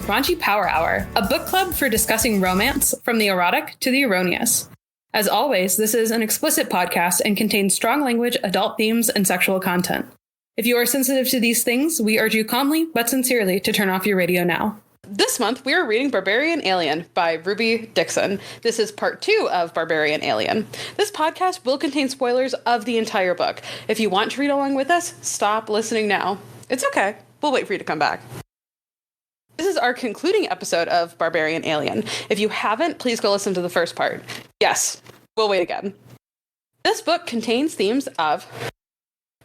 Raunchy Power Hour, a book club for discussing romance from the erotic to the erroneous. As always, this is an explicit podcast and contains strong language, adult themes, and sexual content. If you are sensitive to these things, we urge you calmly but sincerely to turn off your radio now. This month, we are reading Barbarian Alien by Ruby Dixon. This is part 2 of Barbarian Alien. This podcast will contain spoilers of the entire book. If you want to read along with us, stop listening now. It's okay. We'll wait for you to come back. This is our concluding episode of Barbarian Alien. If you haven't, please go listen to the first part. Yes, we'll wait again. This book contains themes of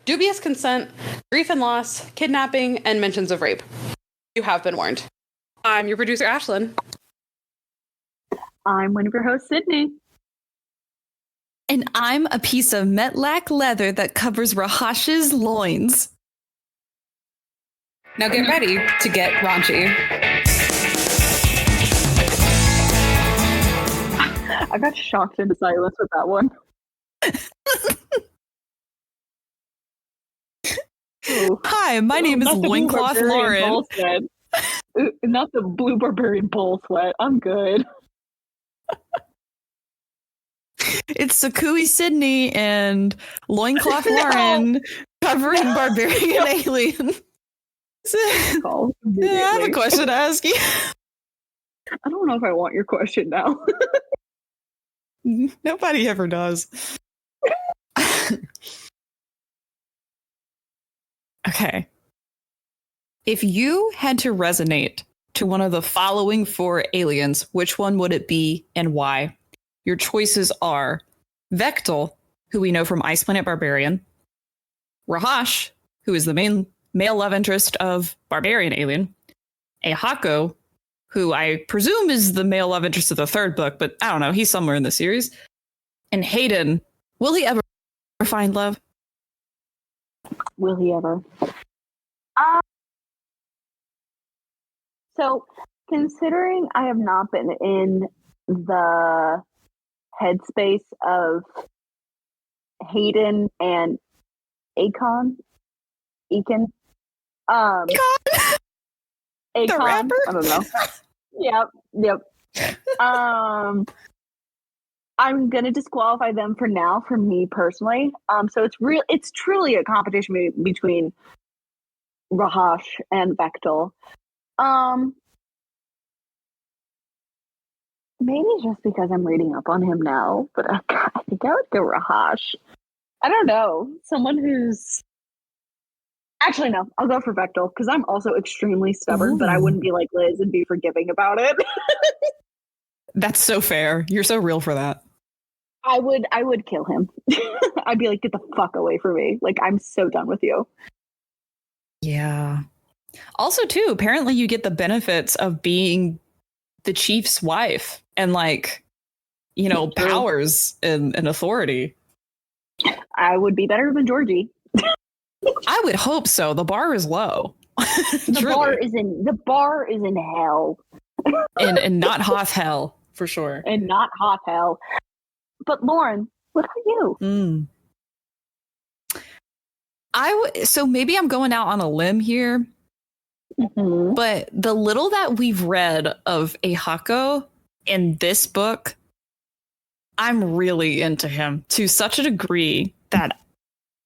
dubious consent, grief and loss, kidnapping, and mentions of rape. You have been warned. I'm your producer, Ashlyn. I'm one of your hosts, Sydney. And I'm a piece of Metlac leather that covers Rahash's loins. Now get ready to get raunchy. I got shocked into silence with that one. Hi, my name is Loincloth Lauren. Not the blue barbarian bowl sweat. I'm good. It's Sakui Sydney and Loincloth Lauren covering Barbarian Alien. I have a question to ask you. I don't know if I want your question now. Nobody ever does. Okay. If you had to resonate to one of the following 4 aliens, which one would it be and why? Your choices are Vectel, who we know from Ice Planet Barbarian, Rahash, who is the main male love interest of Barbarian Alien, Ehako, who I presume is the male love interest of the 3rd book, but I don't know, he's somewhere in the series, and Hayden. Will he ever find love? Will he ever? So, considering I have not been in the headspace of Hayden and Akon, the rapper? I don't know. Yep. I'm gonna disqualify them for now, for me personally. So it's truly a competition between Rahash and Vectel. Maybe just because I'm reading up on him now, but I think I would go Rahash. I don't know. Someone who's... Actually, no. I'll go for Vectel, because I'm also extremely stubborn, but I wouldn't be like Liz and be forgiving about it. That's so fair. You're so real for that. I would kill him. I'd be like, get the fuck away from me. Like, I'm so done with you. Yeah. Also, too, apparently you get the benefits of being the chief's wife and, like, you know, powers and authority. I would be better than Georgie. I would hope so. The bar is low. The bar is in hell. and not Hoth hell, for sure. And not Hoth hell. But Lauren, what about you? So maybe I'm going out on a limb here. Mm-hmm. But the little that we've read of Ehako in this book, I'm really into him to such a degree that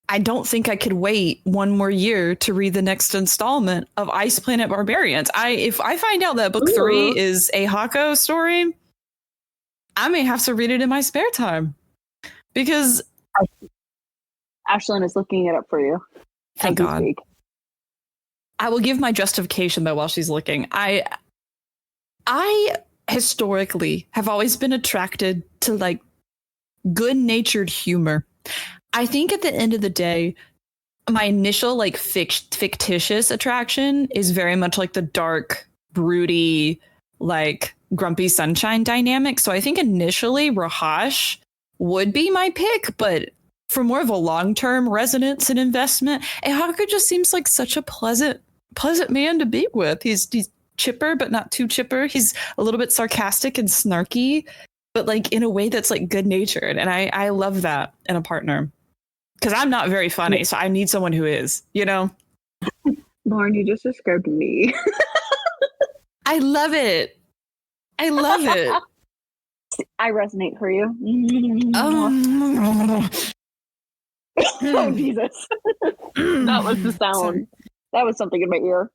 I don't think I could wait one more year to read the next installment of Ice Planet Barbarians. If I find out that book 3 is a Hako story, I may have to read it in my spare time. Because Ashlyn is looking it up for you. Thank God. I will give my justification though while she's looking. I historically have always been attracted to like good-natured humor. I think at the end of the day, my initial like fictitious attraction is very much like the dark, broody, like grumpy sunshine dynamic. So I think initially Rahash would be my pick, but for more of a long-term resonance and investment, Ehako just seems like such a pleasant man to be with. He's chipper, but not too chipper. He's a little bit sarcastic and snarky, but like in a way that's like good-natured. And I love that in a partner. Because I'm not very funny, so I need someone who is, you know? Lauren, you just described me. I love it. I love it. I resonate for you. Oh, Oh Jesus. That was the sound. Sorry. That was something in my ear.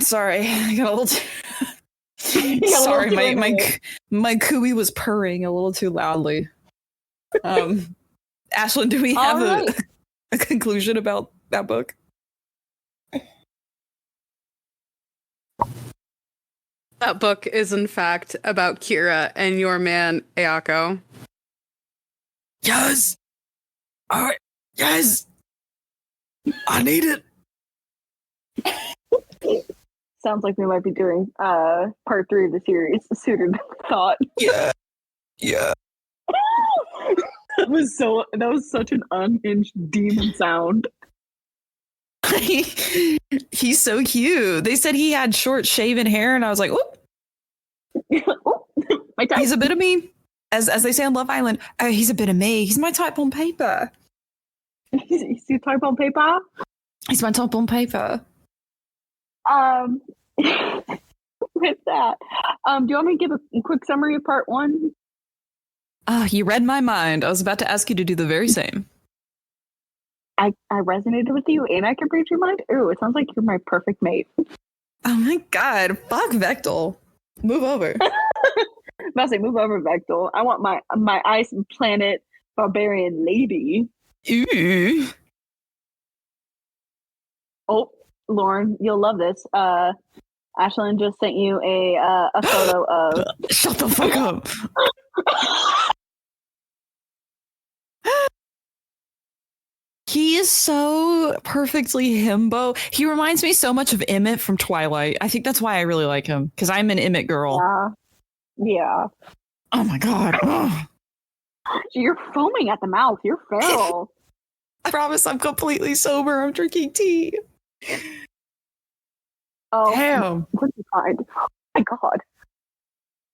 Sorry, I got a little too... Sorry, my cooey was purring a little too loudly. Ashlyn, do we have a conclusion about that book? That book is, in fact, about Kira and your man, Ayako. Yes! Alright, yes! I need it! Sounds like we might be doing part 3 of the series sooner than thought. Yeah. That was such an unhinged demon sound. He's so cute. They said he had short shaven hair, and I was like, "Oop, My type. he's a bit of me." As they say on Love Island, he's a bit of me. He's my type on paper. He's your type on paper. He's my type on paper. With that, do you want me to give a quick summary of part 1? You read my mind. I was about to ask you to do the very same. I resonated with you and I can read your mind. Ooh, it sounds like you're my perfect mate. Oh my god, fuck Vectel. Move over. I'm about to say, move over, Vectel. I want my ice planet barbarian lady. Ooh. Oh, Lauren, you'll love this. Ashlyn just sent you a photo of. Shut the fuck up. He is so perfectly himbo. He reminds me so much of Emmett from Twilight. I think that's why I really like him, because I'm an Emmett girl. Yeah. Oh my god. Oh. You're foaming at the mouth. You're feral. I promise I'm completely sober. I'm drinking tea. Oh, damn. What did you find? Oh my god.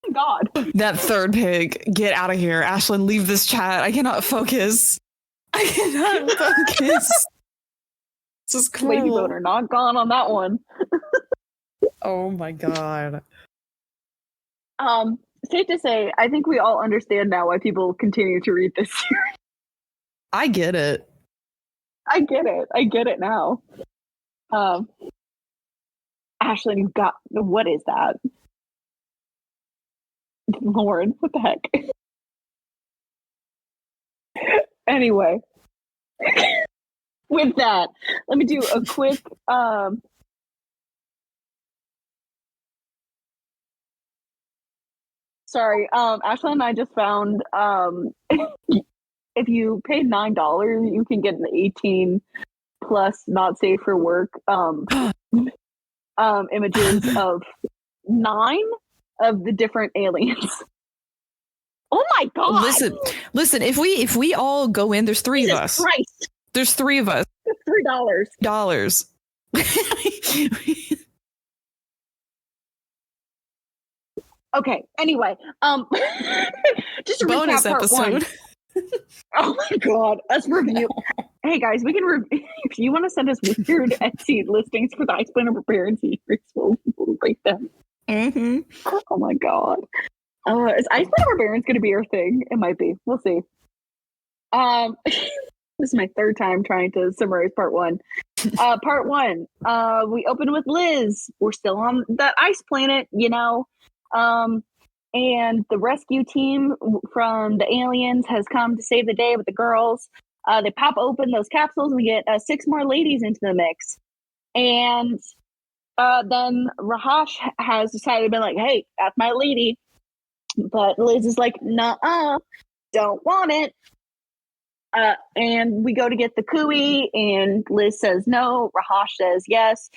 Oh my god. That third pig. Get out of here. Ashlyn, leave this chat. I cannot focus. I cannot focus. This is cool. Lady boner not gone on that one. Oh my god. Safe to say, I think we all understand now why people continue to read this series. I get it. I get it now. Ashlyn, you got what is that? Lauren, what the heck? Anyway, with that, let me do a quick sorry, Ashlyn and I just found if you pay $9, you can get an 18 plus not safe for work images of 9 of the different aliens. Oh my god! Listen. If we all go in, there's 3 of us. Christ. There's 3 of us. $3. Okay. Anyway, just a bonus recap part episode. 1. Oh my god! Let's review. Hey guys, we can if you want to send us weird Etsy listings for the Ice Planet Barbarian series, we'll break them. Mm-hmm. Oh my god. Is Ice Planet Barbarians going to be our thing? It might be. We'll see. This is my 3rd time trying to summarize part 1. Part 1, we open with Liz. We're still on that ice planet, you know. And the rescue team from the aliens has come to save the day with the girls. They pop open those capsules. We get 6 more ladies into the mix. And then Rahash has decided to be like, hey, that's my lady. But Liz is like, nuh-uh, don't want it. And we go to get the Cooey, and Liz says no. Rahash says yes,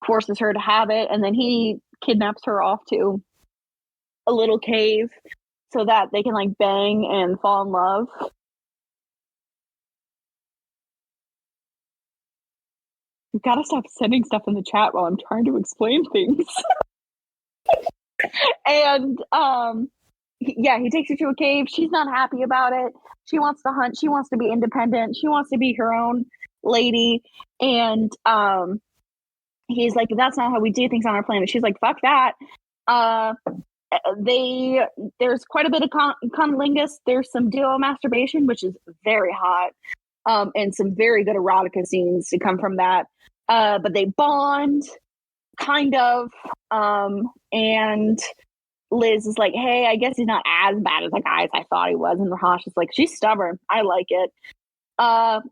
forces her to have it, and then he kidnaps her off to a little cave so that they can like bang and fall in love. You gotta stop sending stuff in the chat while I'm trying to explain things. And he takes her to a cave. She's not happy about it. She wants to hunt. She wants to be independent. She wants to be her own lady. And he's like, that's not how we do things on our planet. She's like, fuck that. There's quite a bit of cunnilingus. There's some duo masturbation, which is very hot, and some very good erotica scenes to come from that. But they bond, kind of, and Liz is like, hey, I guess he's not as bad as the guys I thought he was. And Rahash is like, she's stubborn. I like it.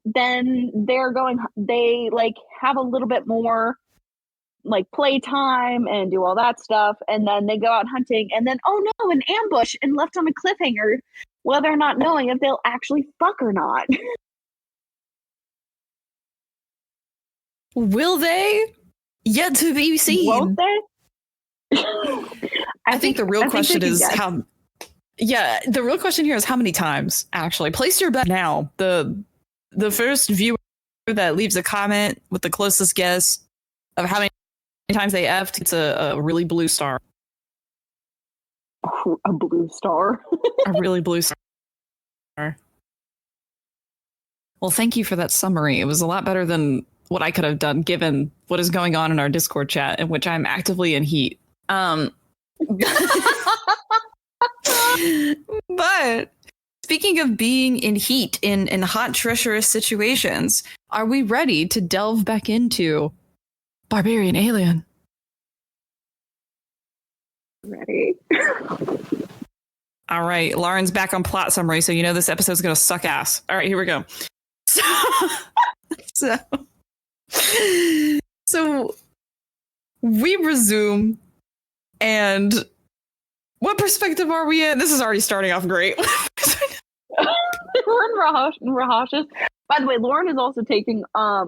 Then they like have a little bit more like playtime and do all that stuff. And then they go out hunting and then, oh no, an ambush and left on a cliffhanger, whether or not knowing if they'll actually fuck or not. Will they? Yet to be seen. Won't they? I think the real question is how. Yeah, the real question here is how many times. Actually, place your bet now. The first viewer that leaves a comment with the closest guess of how many times they effed gets a really blue star. A blue star. A really blue star. Well, thank you for that summary. It was a lot better than what I could have done given what is going on in our Discord chat, in which I'm actively in heat. But speaking of being in heat in hot, treacherous situations, are we ready to delve back into Barbarian Alien? Ready. All right, Lauren's back on plot summary, so you know this episode's gonna suck ass. All right, here we go. So we resume, and what perspective are we in? This is already starting off great. We're in Rahash's. By the way, Lauren is also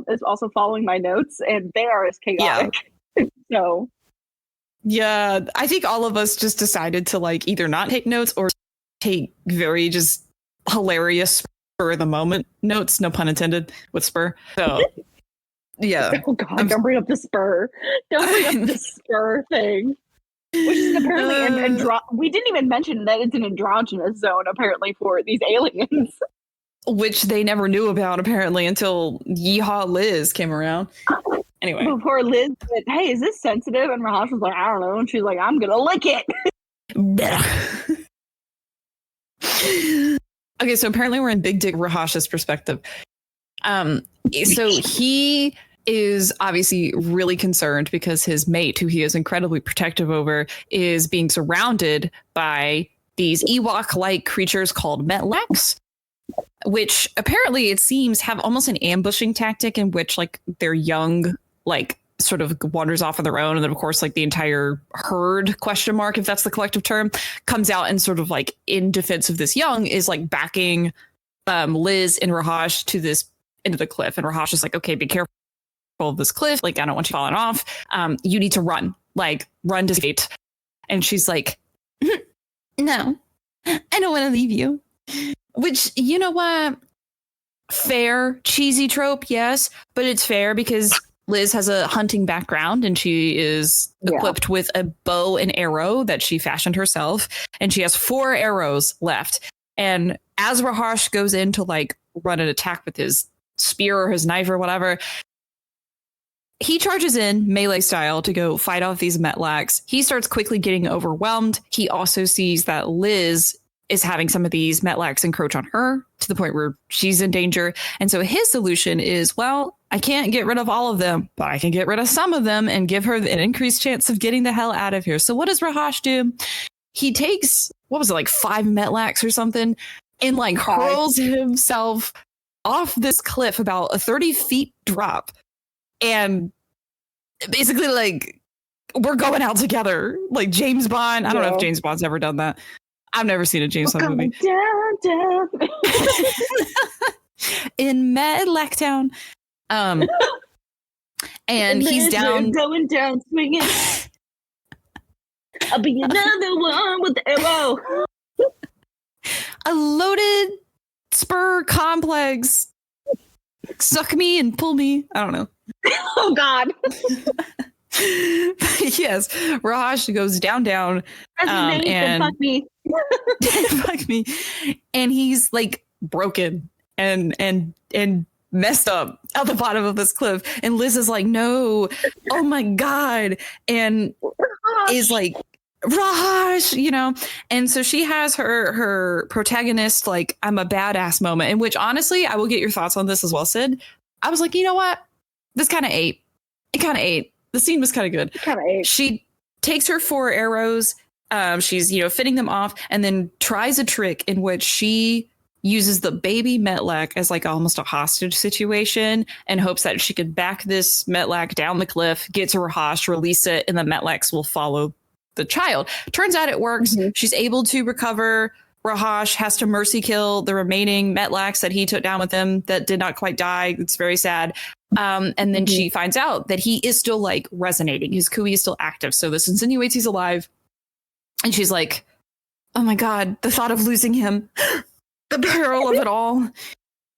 is also following my notes, and they are as chaotic. Yeah. So yeah, I think all of us just decided to like either not take notes or take very just hilarious spur of the moment notes, no pun intended, with spur. So yeah. Oh god, don't bring up the spur. Don't bring up the spur thing. Which is apparently we didn't even mention that it's an androgynous zone apparently for these aliens. Which they never knew about apparently until Yeehaw Liz came around. Anyway. Before Liz said, hey, is this sensitive? And Rahash was like, I don't know. And she's like, I'm gonna lick it. Okay, so apparently we're in Big Dick Rahash's perspective. So he is obviously really concerned because his mate, who he is incredibly protective over, is being surrounded by these Ewok-like creatures called Metlax, which apparently it seems have almost an ambushing tactic in which like their young like sort of wanders off on their own, and then of course like the entire herd (, if that's the collective term) comes out and sort of like in defense of this young is like backing Liz and Rahash to this into the cliff, and Rahash is like, okay, be careful of this cliff, like I don't want you falling off, you need to run to safety. And she's like, no, I don't want to leave you. Which, you know what, fair, cheesy trope, yes, but it's fair because Liz has a hunting background and she is equipped with a bow and arrow that she fashioned herself, and she has 4 arrows left. And as Rahash goes in to like run an attack with his spear or his knife or whatever, he charges in melee style to go fight off these Metlax. He starts quickly getting overwhelmed. He also sees that Liz is having some of these Metlax encroach on her to the point where she's in danger. And so his solution is, well, I can't get rid of all of them, but I can get rid of some of them and give her an increased chance of getting the hell out of here. So what does Rahash do? He takes, what was it, like 5 Metlax or something, and like hurls himself off this cliff, about a 30 feet drop. And basically, like, we're going out together. Like James Bond. I don't know if James Bond's ever done that. I've never seen a James Bond movie. Down. In Medlacktown. And he's down. Going down swinging. I'll be another one with the arrow. A loaded spur complex. Suck me and pull me. I don't know. Oh God. Yes, Rahash goes down, and fuck me. fuck me, and he's like broken and messed up at the bottom of this cliff. And Liz is like, no, oh my God. And is like, Raj, you know? And so she has her protagonist, like, I'm a badass moment, in which honestly, I will get your thoughts on this as well, Sid. I was like, you know what? This kind of ate. It kind of ate. The scene was kind of good. Kind of ate. She takes her 4 arrows. She's, fitting them off and then tries a trick in which she uses the baby Metlak as like almost a hostage situation and hopes that she could back this Metlak down the cliff, get to Rahash, release it, and the Metlaks will follow the child. Turns out it works. Mm-hmm. She's able to recover. Rahash has to mercy kill the remaining Metlaks that he took down with him that did not quite die. It's very sad. And then she finds out that he is still like resonating. His Kui is still active. So this insinuates he's alive. And she's like, oh my God, the thought of losing him, the peril of it all.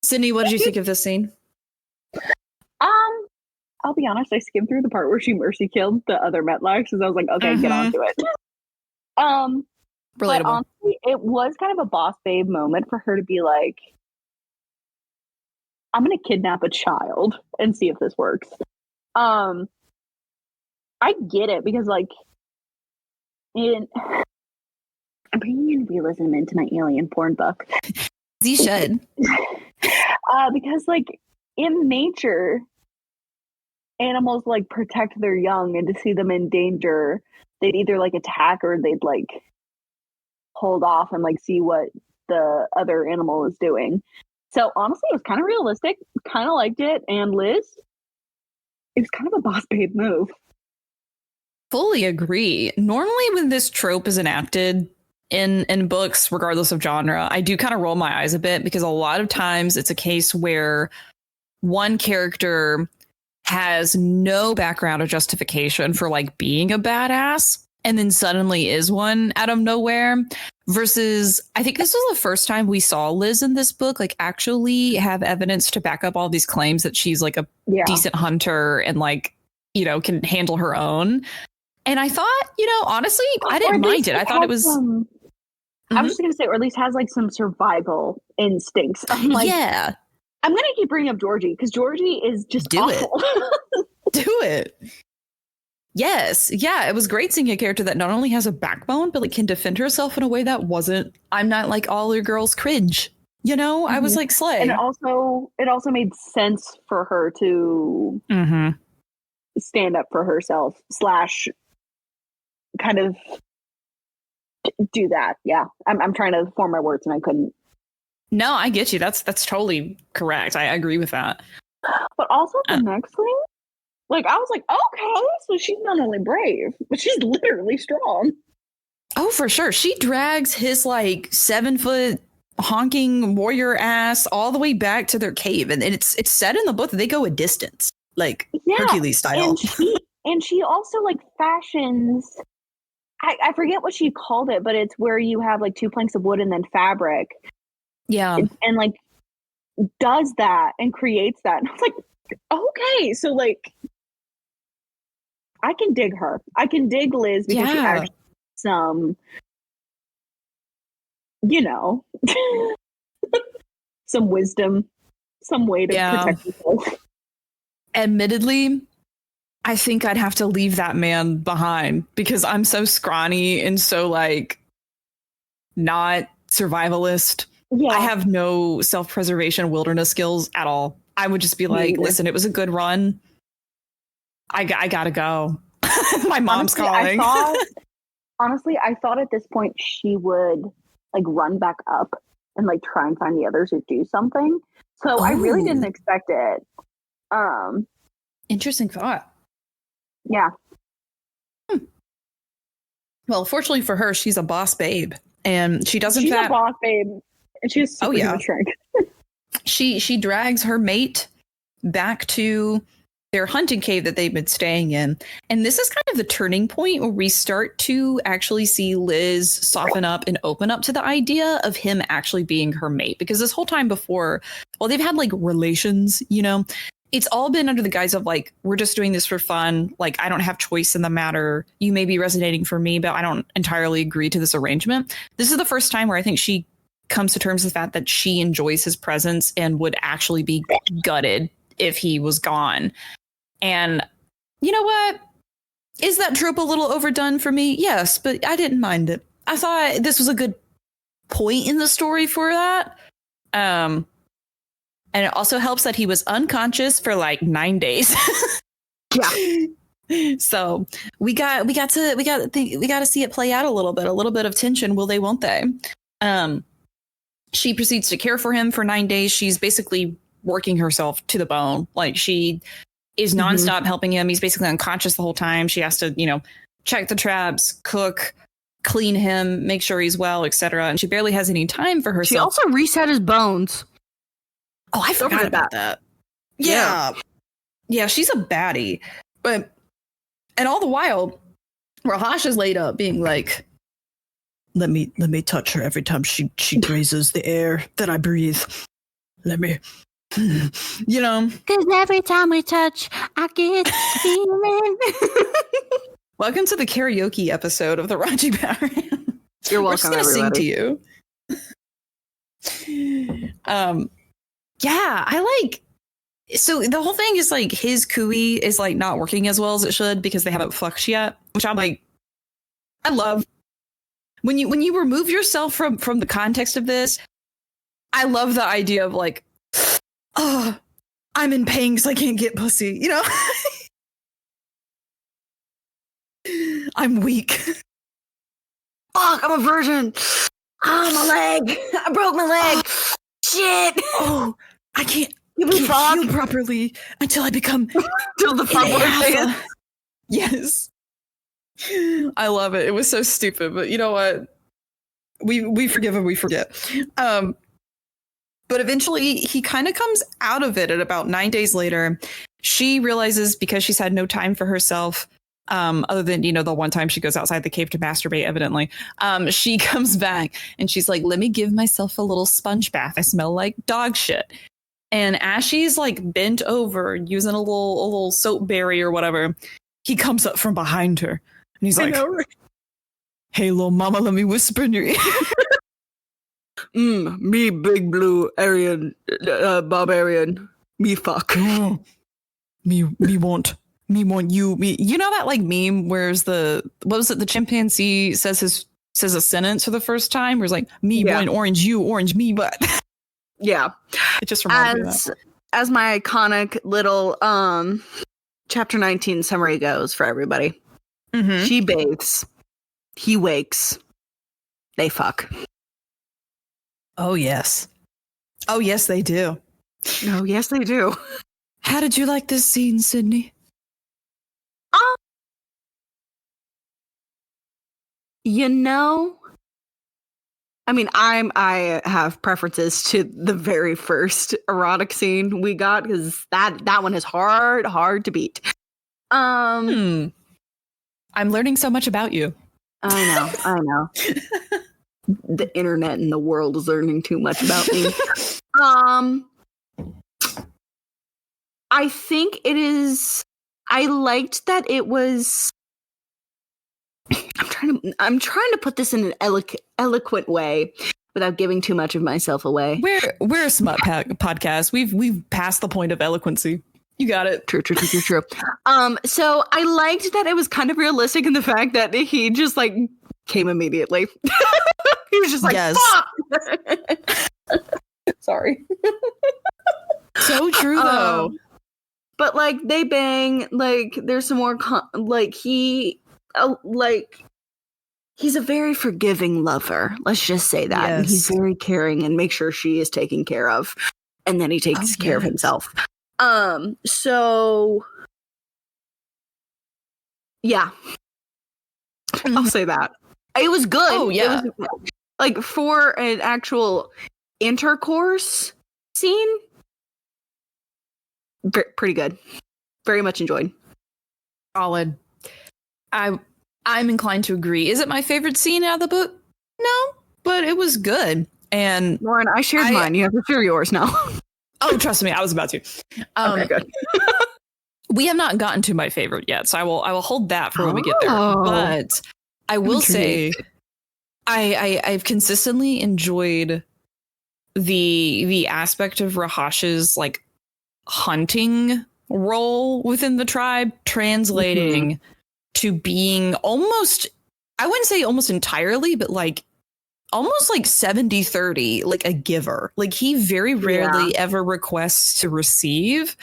Sydney, what did you think of this scene? I'll be honest, I skimmed through the part where she mercy killed the other Metlaks because I was like, okay, get on to it. Relatable. But honestly, it was kind of a boss babe moment for her to be like, I'm going to kidnap a child and see if this works. I get it because like, I'm bringing in realism into my alien porn book. You should. Because like in nature, animals like protect their young, and to see them in danger, they'd either like attack or they'd like hold off and like see what the other animal is doing. So honestly, it was kind of realistic. Kind of liked it. And Liz, it was kind of a boss babe move. Fully agree. Normally when this trope is enacted in books, regardless of genre, I do kind of roll my eyes a bit because a lot of times it's a case where one character has no background or justification for like being a badass and then suddenly is one out of nowhere. Versus, I think this was the first time we saw Liz in this book like actually have evidence to back up all these claims that she's like a decent hunter and like, can handle her own. And I thought, honestly, I didn't mind it. I thought it was. I was just going to say, or at least has like some survival instincts. I'm like, yeah. I'm going to keep bringing up Georgie because Georgie is just awful. Do it. Yes. Yeah. It was great seeing a character that not only has a backbone, but like can defend herself in a way that wasn't, I'm not like all your girls cringe. I was like, slay. And it also made sense for her to stand up for herself / kind of do that. Yeah. I'm trying to form my words and I couldn't. No, I get you. That's totally correct. I agree with that. But also the next thing, like I was like, okay, so she's not only brave, but she's literally strong. Oh, for sure. She drags his like 7-foot honking warrior ass all the way back to their cave. And it's said in the book that they go a distance, like Hercules style. And she also like fashions, I forget what she called it, but it's where you have like 2 planks of wood and then fabric. Yeah. And like does that and creates that. And I was like, okay, so like I can dig her. I can dig Liz because she actually some, some wisdom, some way to protect people. Admittedly, I think I'd have to leave that man behind because I'm so scrawny and so like not survivalist. Yeah. I have no self-preservation wilderness skills at all. I would just be like, listen, it was a good run. I gotta go. My mom's calling. Honestly, I thought at this point she would like run back up and like try and find the others or do something. So I really didn't expect it. Interesting thought. Yeah. Well, fortunately for her, she's a boss babe, and she doesn't. She's a boss babe, and she's super strength. She drags her mate back to their hunting cave that they've been staying in, and this is kind of the turning point where we start to actually see Liz soften up and open up to the idea of him actually being her mate. Because this whole time before, well, they've had like relations, it's all been under the guise of like, we're just doing this for fun. Like, I don't have choice in the matter. You may be resonating for me, but I don't entirely agree to this arrangement. This is the first time where I think she comes to terms with the fact that she enjoys his presence and would actually be gutted if he was gone. And you know what? Is that trope a little overdone for me? Yes, but I didn't mind it. I thought this was a good point in the story for that. And it also helps that he was unconscious for like 9 days. Yeah. So we got to see it play out a little bit of tension. Will they, won't they? She proceeds to care for him for 9 days. She's basically working herself to the bone. Like, she is nonstop helping him. He's basically unconscious the whole time. She has to, check the traps, cook, clean him, make sure he's well, etc. And she barely has any time for herself. She also reset his bones. Oh, I forgot about that. Yeah. Yeah, she's a baddie. But, and all the while, Rahash is laid up being like, let me touch her every time she grazes the air that I breathe. Let me, Because every time we touch, I get feeling. Welcome to the karaoke episode of the Raji Power. You're welcome, We're just gonna sing to you. Yeah, I like. So the whole thing is like his cooey is like not working as well as it should because they haven't fucked yet, which I'm like, I love. When you remove yourself from the context of this, I love the idea of like, oh, I'm in pain because I can't get pussy, I'm weak. Fuck, I'm a virgin. Oh, my leg. I broke my leg. Shit. Oh, I can't heal properly until I become till the fuckboy. Yes. I love it. It was so stupid, but you know what? We forgive and we forget. But eventually he kind of comes out of it at about 9 days later. She realizes because she's had no time for herself, other than, the one time she goes outside the cave to masturbate, evidently, she comes back and she's like, let me give myself a little sponge bath. I smell like dog shit. And as she's like bent over using a little soap berry or whatever, he comes up from behind her and he's like, hey, little mama, let me whisper in your ear. Me big blue Aryan, barbarian. Me fuck. Oh, me want you. Me. You know that like meme where's what was it? The chimpanzee says a sentence for the first time where it's like, me want orange, you orange, me but. Yeah. It just reminds me of that. As my iconic little chapter 19 summary goes for everybody. Mm-hmm. She bathes. He wakes. They fuck. Oh, yes. Oh, yes, they do. Oh, yes, they do. How did you like this scene, Sydney? I mean, I have preferences to the very first erotic scene we got because that one is hard to beat. I'm learning so much about you. I know. The internet and the world is learning too much about me. I think it is. I liked that it was. I'm trying to put this in an eloquent way without giving too much of myself away. We're a smut podcast. We've passed the point of eloquency. You got it. True. So I liked that it was kind of realistic in the fact that he just like came immediately. He was just like, yes. Fuck! Sorry. So true though. But like they bang, like there's some more he's a very forgiving lover. Let's just say that. Yes. And he's very caring and makes sure she is taken care of. And then he takes care of himself. So yeah. I'll say that. It was good. Oh yeah. It was, like for an actual intercourse scene, pretty good. Very much enjoyed. Solid. I'm inclined to agree. Is it my favorite scene out of the book? No, but it was good. And Lauren, I shared mine. You have to share yours now. Oh, trust me, I was about to. Okay, good. We have not gotten to my favorite yet, so I will hold that for when we get there. But I will say, I've consistently enjoyed the aspect of Rahash's like hunting role within the tribe translating to being almost, I wouldn't say almost entirely, but like almost like 70-30, like a giver. Like he very rarely ever requests to receive.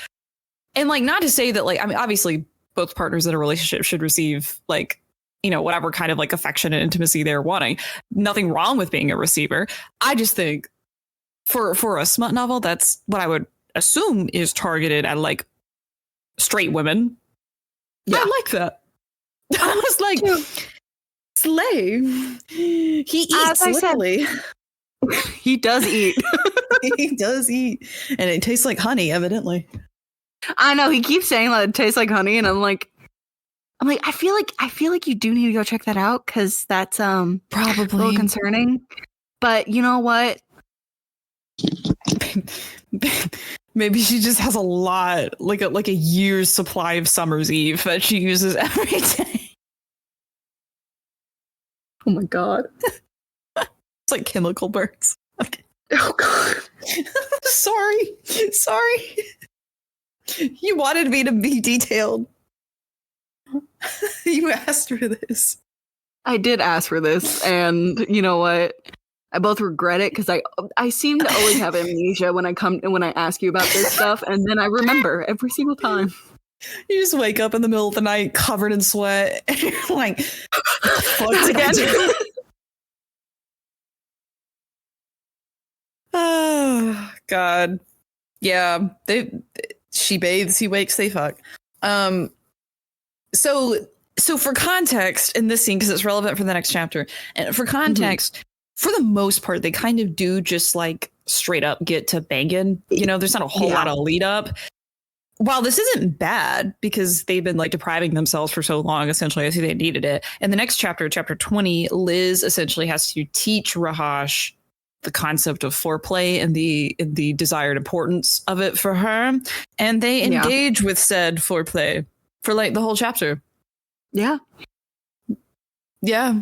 And like, not to say that like, I mean, obviously both partners in a relationship should receive like, you know, whatever kind of like affection and intimacy they're wanting. Nothing wrong with being a receiver. I just think for a smut novel, that's what I would assume is targeted at like straight women. Yeah. I like that. I was like, slay. He eats, literally. He does eat. He does eat. And it tastes like honey, evidently. I know, he keeps saying that it tastes like honey, and I'm like, I feel like you do need to go check that out, because that's probably a little concerning. But you know what? Maybe she just has a lot, like a year's supply of Summer's Eve that she uses every day. Oh my god. It's like chemical burns. Okay. Oh god. Sorry. You wanted me to be detailed. You asked for this. I did ask for this, and you know what? I both regret it, because I seem to always have amnesia when I ask you about this stuff, and then I remember every single time. You just wake up in the middle of the night covered in sweat, and you're like, "Fuck again." Oh God, yeah. She bathes, he wakes, they fuck. So for context in this scene, because it's relevant for the next chapter, and for context. For the most part, they kind of do just like straight up get to banging. You know, there's not a whole lot of lead up. While this isn't bad, because they've been like depriving themselves for so long, essentially, I think they needed it. In the next chapter, chapter 20, Liz essentially has to teach Rahash the concept of foreplay and the desired importance of it for her. And they engage with said foreplay for like the whole chapter. Yeah. Yeah.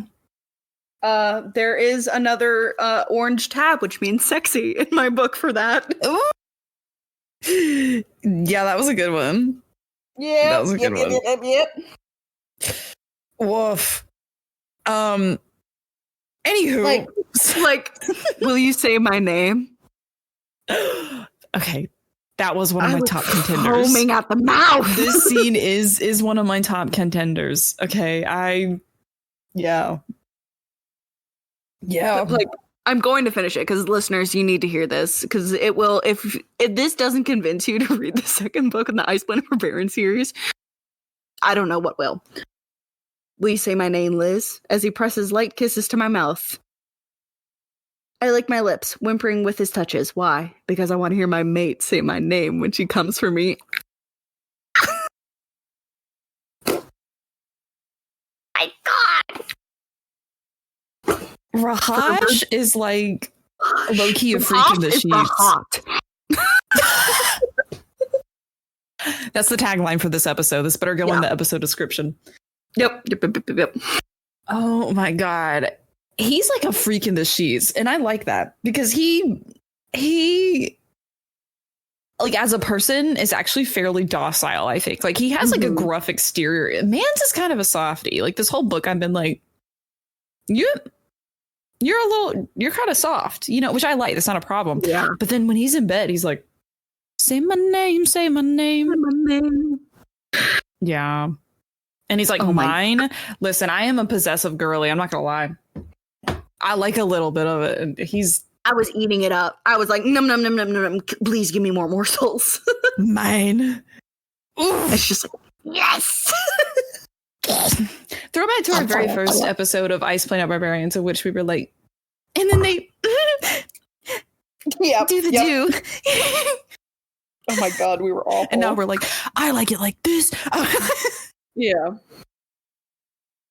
There is another orange tab, which means sexy, in my book for that. Ooh. Yeah, that was a good one. Yeah, that was a good one. Yep. Woof. Anywho, like, will you say my name? Okay, that was one of my top contenders. Foaming at the mouth. This scene is one of my top contenders. Okay, yeah. Like, I'm going to finish it, because listeners, you need to hear this, because it will. If this doesn't convince you to read the second book in the Ice Planet Barbarian series, I don't know what will. Will you say my name, Liz? As he presses light kisses to my mouth. I lick my lips, whimpering with his touches. Why? Because I want to hear my mate say my name when she comes for me. My God! Rahash is like low-key a freak in the sheets. That's the tagline for this episode. This better go in the episode description. Yep. Oh my God. He's like a freak in the sheets. And I like that because he like as a person is actually fairly docile, I think. Like he has like a gruff exterior. Mans is kind of a softie. Like this whole book I've been like, you're kind of soft, you know, which I like. That's not a problem. Yeah. But then when he's in bed, he's like, say my name, say my name. Say my name. Yeah. And he's like, mine? Listen, I am a possessive girly. I'm not going to lie. I like a little bit of it. And I was eating it up. I was like, num, num, num, num, num. Please give me more morsels. Mine. It's just like, yes. Throwback to our very first episode of Ice Planet Barbarians, in which we were like, and then they do the do. Oh my God, we were awful. And now we're like, I like it like this. Yeah.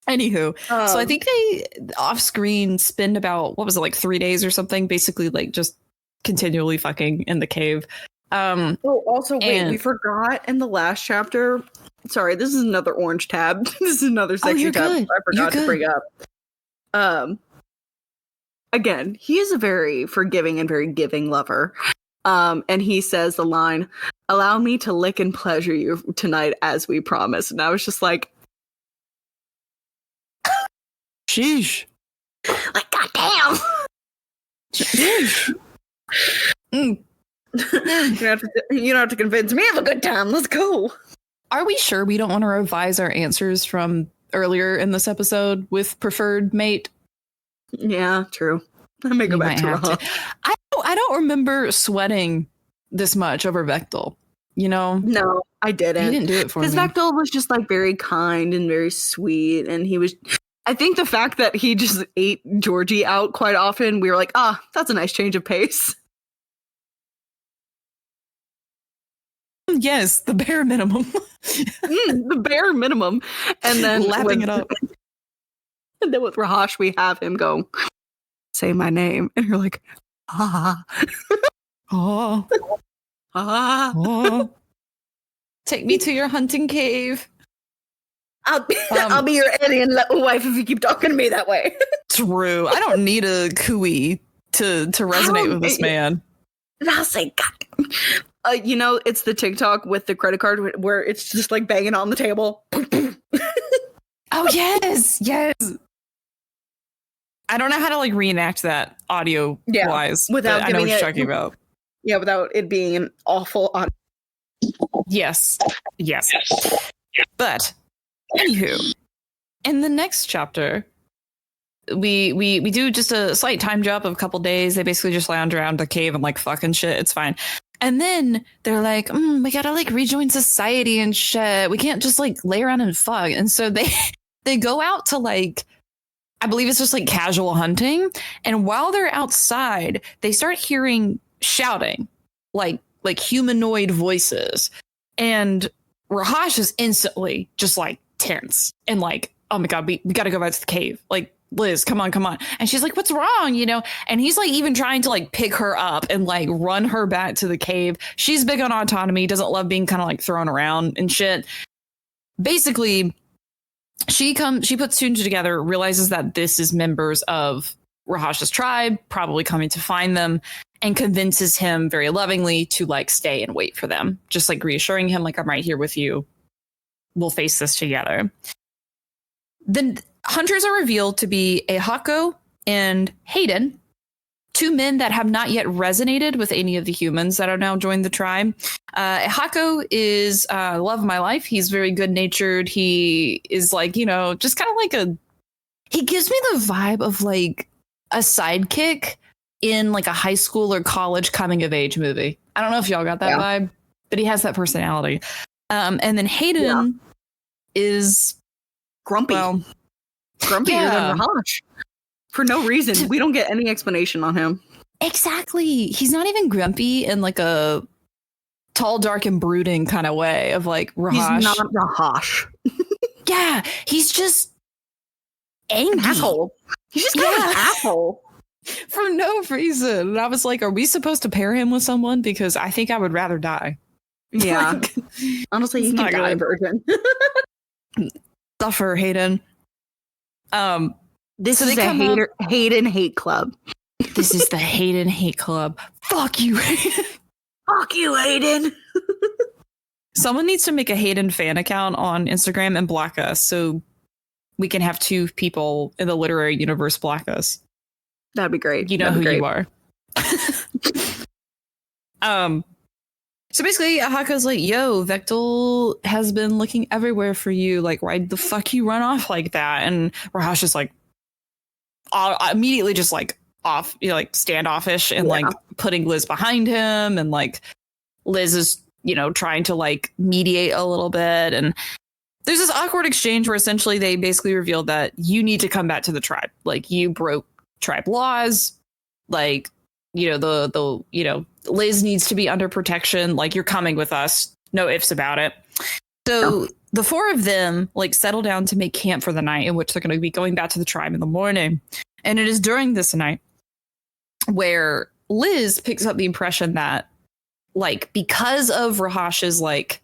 Anywho, so I think they off screen spend about, what was it, like 3 days or something, basically like just continually fucking in the cave. Also, wait, we forgot in the last chapter. Sorry, this is another orange tab. This is another sexy tab. Good. I forgot to bring up. again, he is a very forgiving and very giving lover. And he says the line, "Allow me to lick and pleasure you tonight as we promised." And I was just like, sheesh. like, goddamn. Sheesh. Mm. You don't have to convince me of a good time. Let's go. Are we sure we don't want to revise our answers from earlier in this episode with preferred mate? Yeah, true. I may go We back might to have Raw. to. I don't remember sweating this much over Vectel. You know, No, I didn't. he didn't do it for me. Because Vectel was just like very kind and very sweet, and he was. I think the fact that he just ate Georgie out quite often, we were like, that's a nice change of pace. Yes, the bare minimum. The bare minimum. And then Lapping it up. And then with Rahash, we have him go, "Say my name," and you're like, "Ah, Oh, ah." oh. Take me to your hunting cave. I'll be your alien wife if you keep talking to me that way. True. I don't need a cooey to resonate with this man. And I'll say, "God." It's the TikTok with the credit card where it's just like banging on the table. Oh, yes. Yes. I don't know how to like reenact that audio wise without I know what giving you're it- talking about. Yeah, without it being an awful on. Yes. But anywho, in the next chapter, we do just a slight time jump of a couple days. They basically just lounge around the cave and like fucking shit. It's fine. And then they're like, we gotta like rejoin society and shit. We can't just like lay around and fuck. And so they go out to like, I believe it's just like casual hunting. And while they're outside, they start hearing shouting, like humanoid voices. And Rahash is instantly just like tense and like, oh my God, we got to go back to the cave. Like, Liz, come on. And she's like, what's wrong? And he's like even trying to like pick her up and like run her back to the cave. She's big on autonomy, doesn't love being kind of like thrown around and shit. Basically, she puts two and two together, realizes that this is members of Rahash's tribe, probably coming to find them, and convinces him very lovingly to like stay and wait for them, just like reassuring him like, I'm right here with you. We'll face this together. Then hunters are revealed to be Ehako and Hayden, two men that have not yet resonated with any of the humans that are now joined the tribe. Ehako is love of my life. He's very good natured. He is like, just kind of like he gives me the vibe of like a sidekick in like a high school or college coming of age movie. I don't know if y'all got that vibe, but he has that personality. And then Hayden is grumpy. Well, grumpier than Rahash. For no reason. We don't get any explanation on him. Exactly. He's not even grumpy in like a tall, dark, and brooding kind of way of like Rahash. He's not Rahash. Yeah, he's just angry. An asshole. He's just kind of an asshole. For no reason. And I was like, are we supposed to pair him with someone? Because I think I would rather die. Yeah. Honestly, he can die a virgin. Suffer, Hayden. This is a Hayden hate club. This is the Hayden hate club. Fuck you, Hayden. Fuck you, Hayden. Someone needs to make a Hayden fan account on Instagram and block us so we can have two people in the literary universe block us. That'd be great. You know who you are. So basically, Hako's like, yo, Vectel has been looking everywhere for you. Like, why the fuck you run off like that? And Rahash is like, immediately just like off, like standoffish and like putting Liz behind him. And like Liz is, trying to like mediate a little bit. And there's this awkward exchange where essentially they basically revealed that you need to come back to the tribe. Like, you broke tribe laws. Like, Liz needs to be under protection. Like, you're coming with us. No ifs about it. So the four of them like settle down to make camp for the night, in which they're going to be going back to the tribe in the morning. And it is during this night where Liz picks up the impression that, like, because of Rahash's like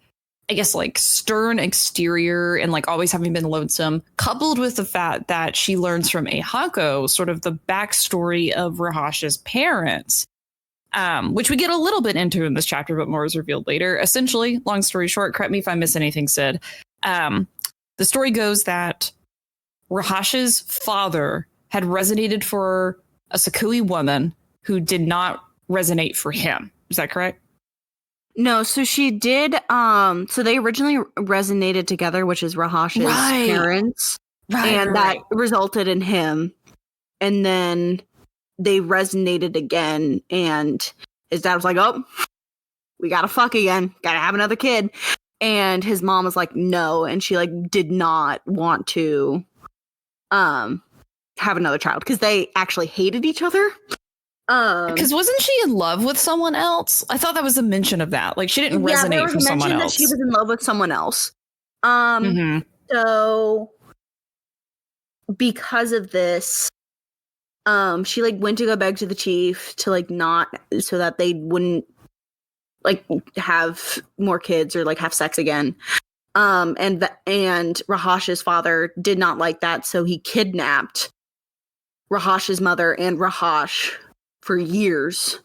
I guess, like stern exterior and like always having been lonesome, coupled with the fact that she learns from Ehako sort of the backstory of Rahash's parents, which we get a little bit into in this chapter, but more is revealed later. Essentially, long story short, correct me if I miss anything, Sid. The story goes that Rahash's father had resonated for a Sakui woman who did not resonate for him. Is that correct? No, so she did. So they originally resonated together, which is Rahash's parents, and that resulted in him. And then they resonated again, and his dad was like, "Oh, we gotta fuck again. Gotta have another kid." And his mom was like, "No," and she like did not want to, have another child because they actually hated each other. Because wasn't she in love with someone else? I thought that was a mention of that. Like she didn't resonate from someone else. That she was in love with someone else. Mm-hmm. So because of this, she like went to go beg to the chief to like not so that they wouldn't like have more kids or like have sex again. And Rahash's father did not like that, so he kidnapped Rahash's mother and Rahash for years,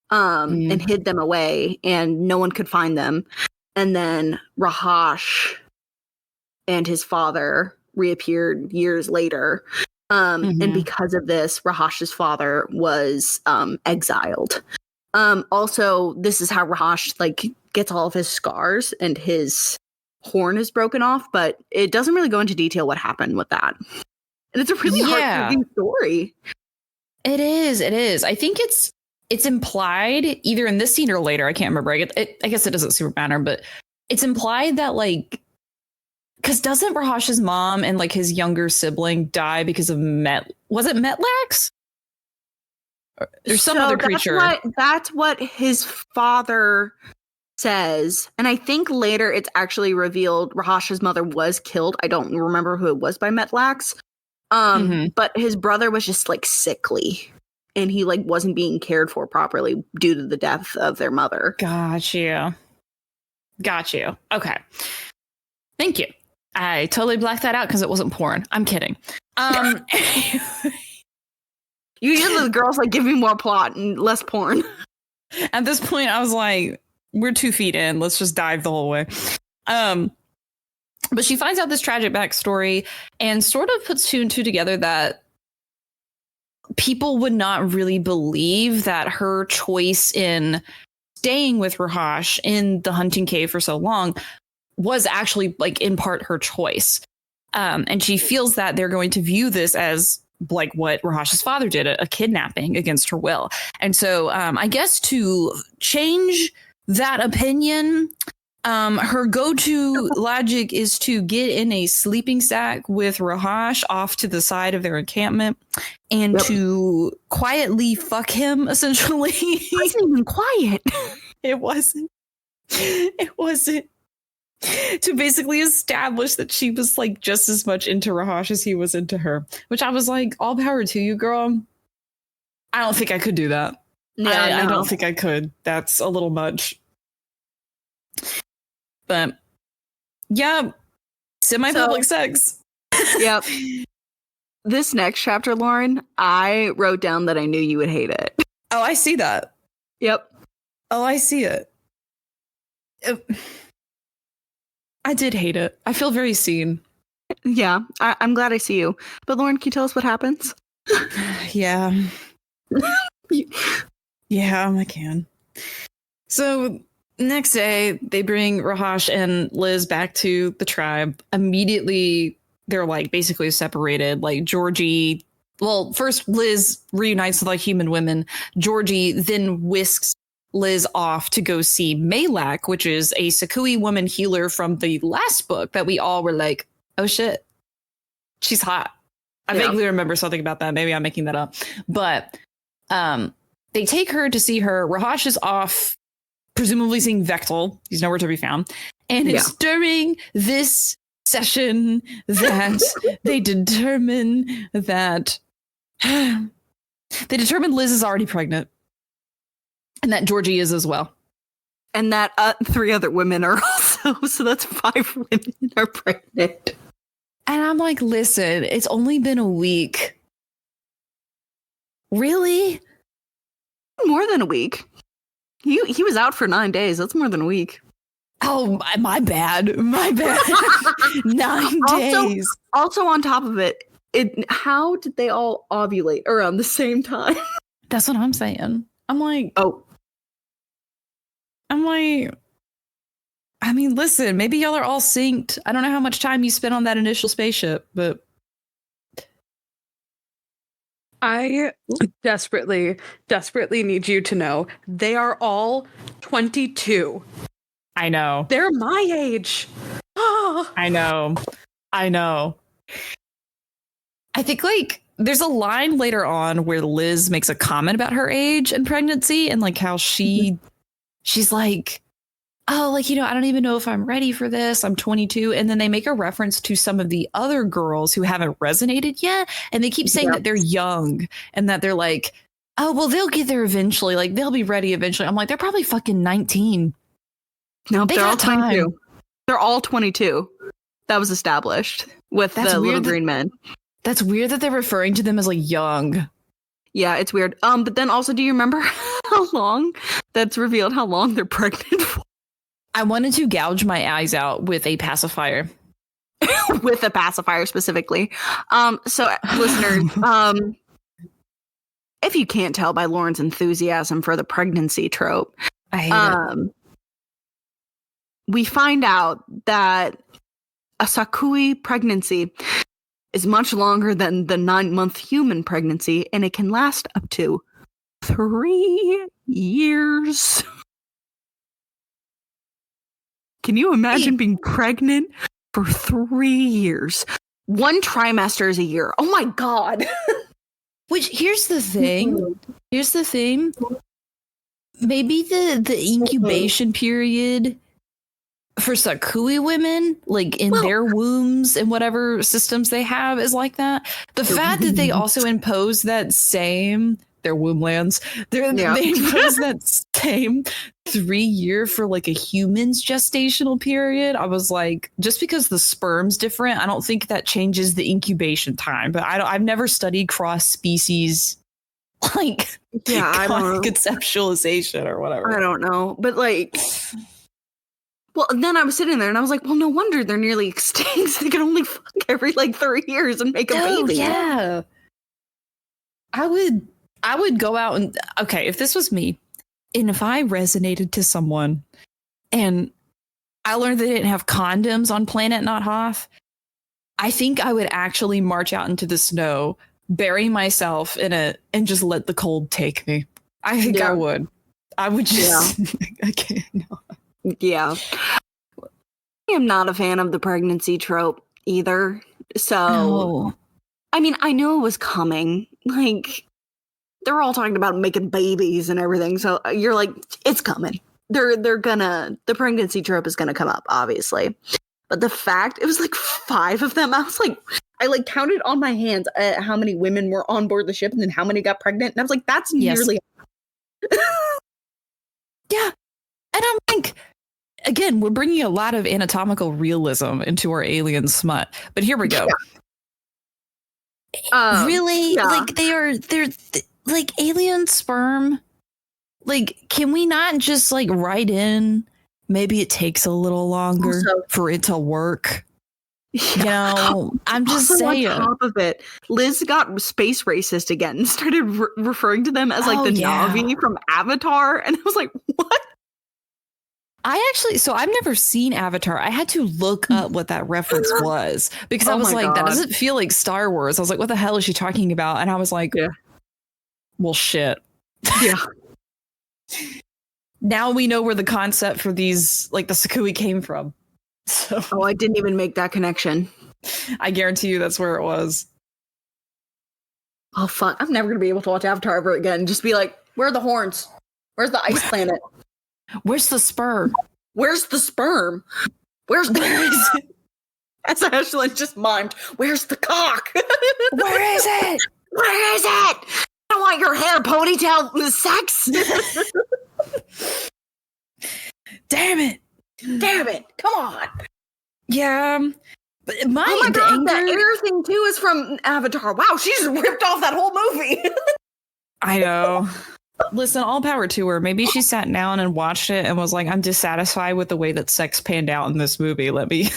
and hid them away, and no one could find them. And then Rahash and his father reappeared years later. And because of this, Rahash's father was exiled. Also, this is how Rahash like gets all of his scars, and his horn is broken off, but it doesn't really go into detail what happened with that. And it's a really heartbreaking story. It is. I think it's implied either in this scene or later. I can't remember. I guess it doesn't super matter, but it's implied that like, because doesn't Rahash's mom and like his younger sibling die because of was it Metlax? Or some other creature. That's what his father says. And I think later it's actually revealed Rahash's mother was killed. I don't remember who it was by Metlax. But his brother was just like sickly, and he like wasn't being cared for properly due to the death of their mother. Got you. Okay. Thank you. I totally blacked that out because it wasn't porn. I'm kidding. Usually the girls like give me more plot and less porn. At this point, I was like, we're 2 feet in. Let's just dive the whole way. But she finds out this tragic backstory and sort of puts 2 and 2 together that people would not really believe that her choice in staying with Rahash in the hunting cave for so long was actually like in part her choice. And she feels that they're going to view this as like what Rahash's father did, a kidnapping against her will. And so I guess to change that opinion, her go-to logic is to get in a sleeping sack with Rahash off to the side of their encampment and to quietly fuck him, essentially. It wasn't even quiet. It wasn't. To basically establish that she was like just as much into Rahash as he was into her, which I was like, all power to you, girl. I don't think I could do that. I don't think I could. That's a little much. But yeah, semi-public sex. Yep. This next chapter, Lauren, I wrote down that I knew you would hate it. Oh, I see that. Yep. Oh, I see it. I did hate it. I feel very seen. Yeah, I'm glad I see you. But Lauren, can you tell us what happens? Yeah. Yeah, I can. So next day, they bring Rahash and Liz back to the tribe. Immediately, they're like basically separated. Like Georgie, well, first Liz reunites with like human women. Georgie then whisks Liz off to go see Malak, which is a Sakui woman healer from the last book that we all were like, oh shit, she's hot. I vaguely remember something about that. Maybe I'm making that up. But they take her to see her. Rahash is off, presumably seeing Vectel. He's nowhere to be found. And it's during this session that they determine that Liz is already pregnant. And that Georgie is as well. And that 3 other women are also. also. So that's 5 women are pregnant. And I'm like, listen, it's only been a week. Really? More than a week. He was out for 9 days. That's more than a week. Oh, my bad. My bad. 9 days. Also on top of it, how did they all ovulate around the same time? That's what I'm saying. I'm like, I mean, listen, maybe y'all are all synced. I don't know how much time you spent on that initial spaceship, but I desperately need you to know they are all 22. I know. They're my age. I know. I think like there's a line later on where Liz makes a comment about her age and pregnancy and like how she's like, oh, like, I don't even know if I'm ready for this. I'm 22. And then they make a reference to some of the other girls who haven't resonated yet. And they keep saying that they're young and that they're like, oh, well, they'll get there eventually. Like they'll be ready eventually. I'm like, they're probably fucking 19. No, They they're all got time. 22. They're all 22. That was established with the little green men. That's weird that they're referring to them as like young. Yeah, it's weird. But then also, do you remember how long that's revealed how long they're pregnant for? I wanted to gouge my eyes out with a pacifier. With a pacifier specifically. So listeners, if you can't tell by Lauren's enthusiasm for the pregnancy trope, I hate it. We find out that a Sakui pregnancy is much longer than the 9-month human pregnancy, and it can last up to 3 years. Can you imagine being pregnant for 3 years? 1 trimester is a year. Oh my God. Which here's the thing. Maybe the incubation period for Sakui women, like in their wombs and whatever systems they have, is like that. The fact that they also impose that same their womb lands, they impose that same 3 year for like a human's gestational period. I was like, just because the sperm's different, I don't think that changes the incubation time. But I've never studied cross species like I don't know. Conceptualization or whatever. I don't know, but like. Well, then I was sitting there and I was like, well, no wonder they're nearly extinct. They can only fuck every like 3 years and make a baby. Yeah. I would go out and, okay, if this was me and if I resonated to someone and I learned they didn't have condoms on Planet Not Hoth, I think I would actually march out into the snow, bury myself in it, and just let the cold take me. I think I would. I would just, I can't, no. Yeah. I am not a fan of the pregnancy trope either. So, I mean, I knew it was coming. Like, they're all talking about making babies and everything. So you're like, it's coming. The pregnancy trope is gonna come up, obviously. But the fact, it was like 5 of them. I was like, I like counted on my hands how many women were on board the ship and then how many got pregnant. And I was like, that's nearly. Yeah. And I'm like, again, we're bringing a lot of anatomical realism into our alien smut, but here we go. Really? Yeah. Like they're like alien sperm. Like, can we not just like write in? Maybe it takes a little longer for it to work. You know, I'm just saying. On top of it, Liz got space racist again and started referring to them as like the Na'vi from Avatar, and I was like, what? So I've never seen Avatar. I had to look up what that reference was because I was like, that doesn't feel like Star Wars. I was like, what the hell is she talking about? And I was like, well, shit. Yeah. Now we know where the concept for these, like the Sakui came from. So, I didn't even make that connection. I guarantee you that's where it was. Oh, fuck. I'm never going to be able to watch Avatar ever again. Just be like, where are the horns? Where's the ice planet? Where's the sperm? Where's the sperm? Where is it? As Ashlyn just mimed, where's the cock? Where is it? Where is it? I don't want your hair ponytail sex. Damn it. Damn it! Come on. Yeah. But Oh my the god, anger, that air thing too is from Avatar. Wow, she just ripped off that whole movie. I know. Listen, all power to her. Maybe she sat down and watched it and was like, I'm dissatisfied with the way that sex panned out in this movie. Let me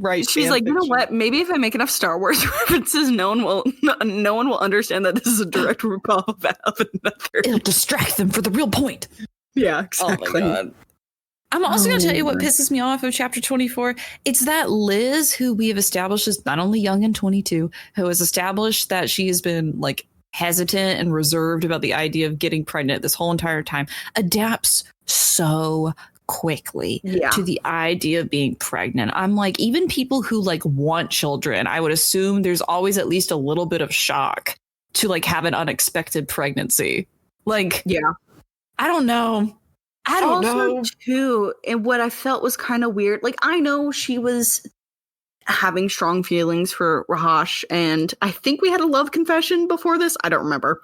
write. She's like, you know what? Maybe if I make enough Star Wars references, no one will understand that this is a direct ripoff of another. It'll distract them for the real point. Yeah, exactly. Oh my god. I'm also going to tell you what pisses me off of chapter 24. It's that Liz, who we have established is not only young and 22, who has established that she has been like hesitant and reserved about the idea of getting pregnant this whole entire time, adapts so quickly to the idea of being pregnant. I'm like, even people who like want children, I would assume there's always at least a little bit of shock to like have an unexpected pregnancy. Like, I don't know. I don't know. Too, and what I felt was kind of weird. Like, I know she was having strong feelings for Rahash, and I think we had a love confession before this. I don't remember.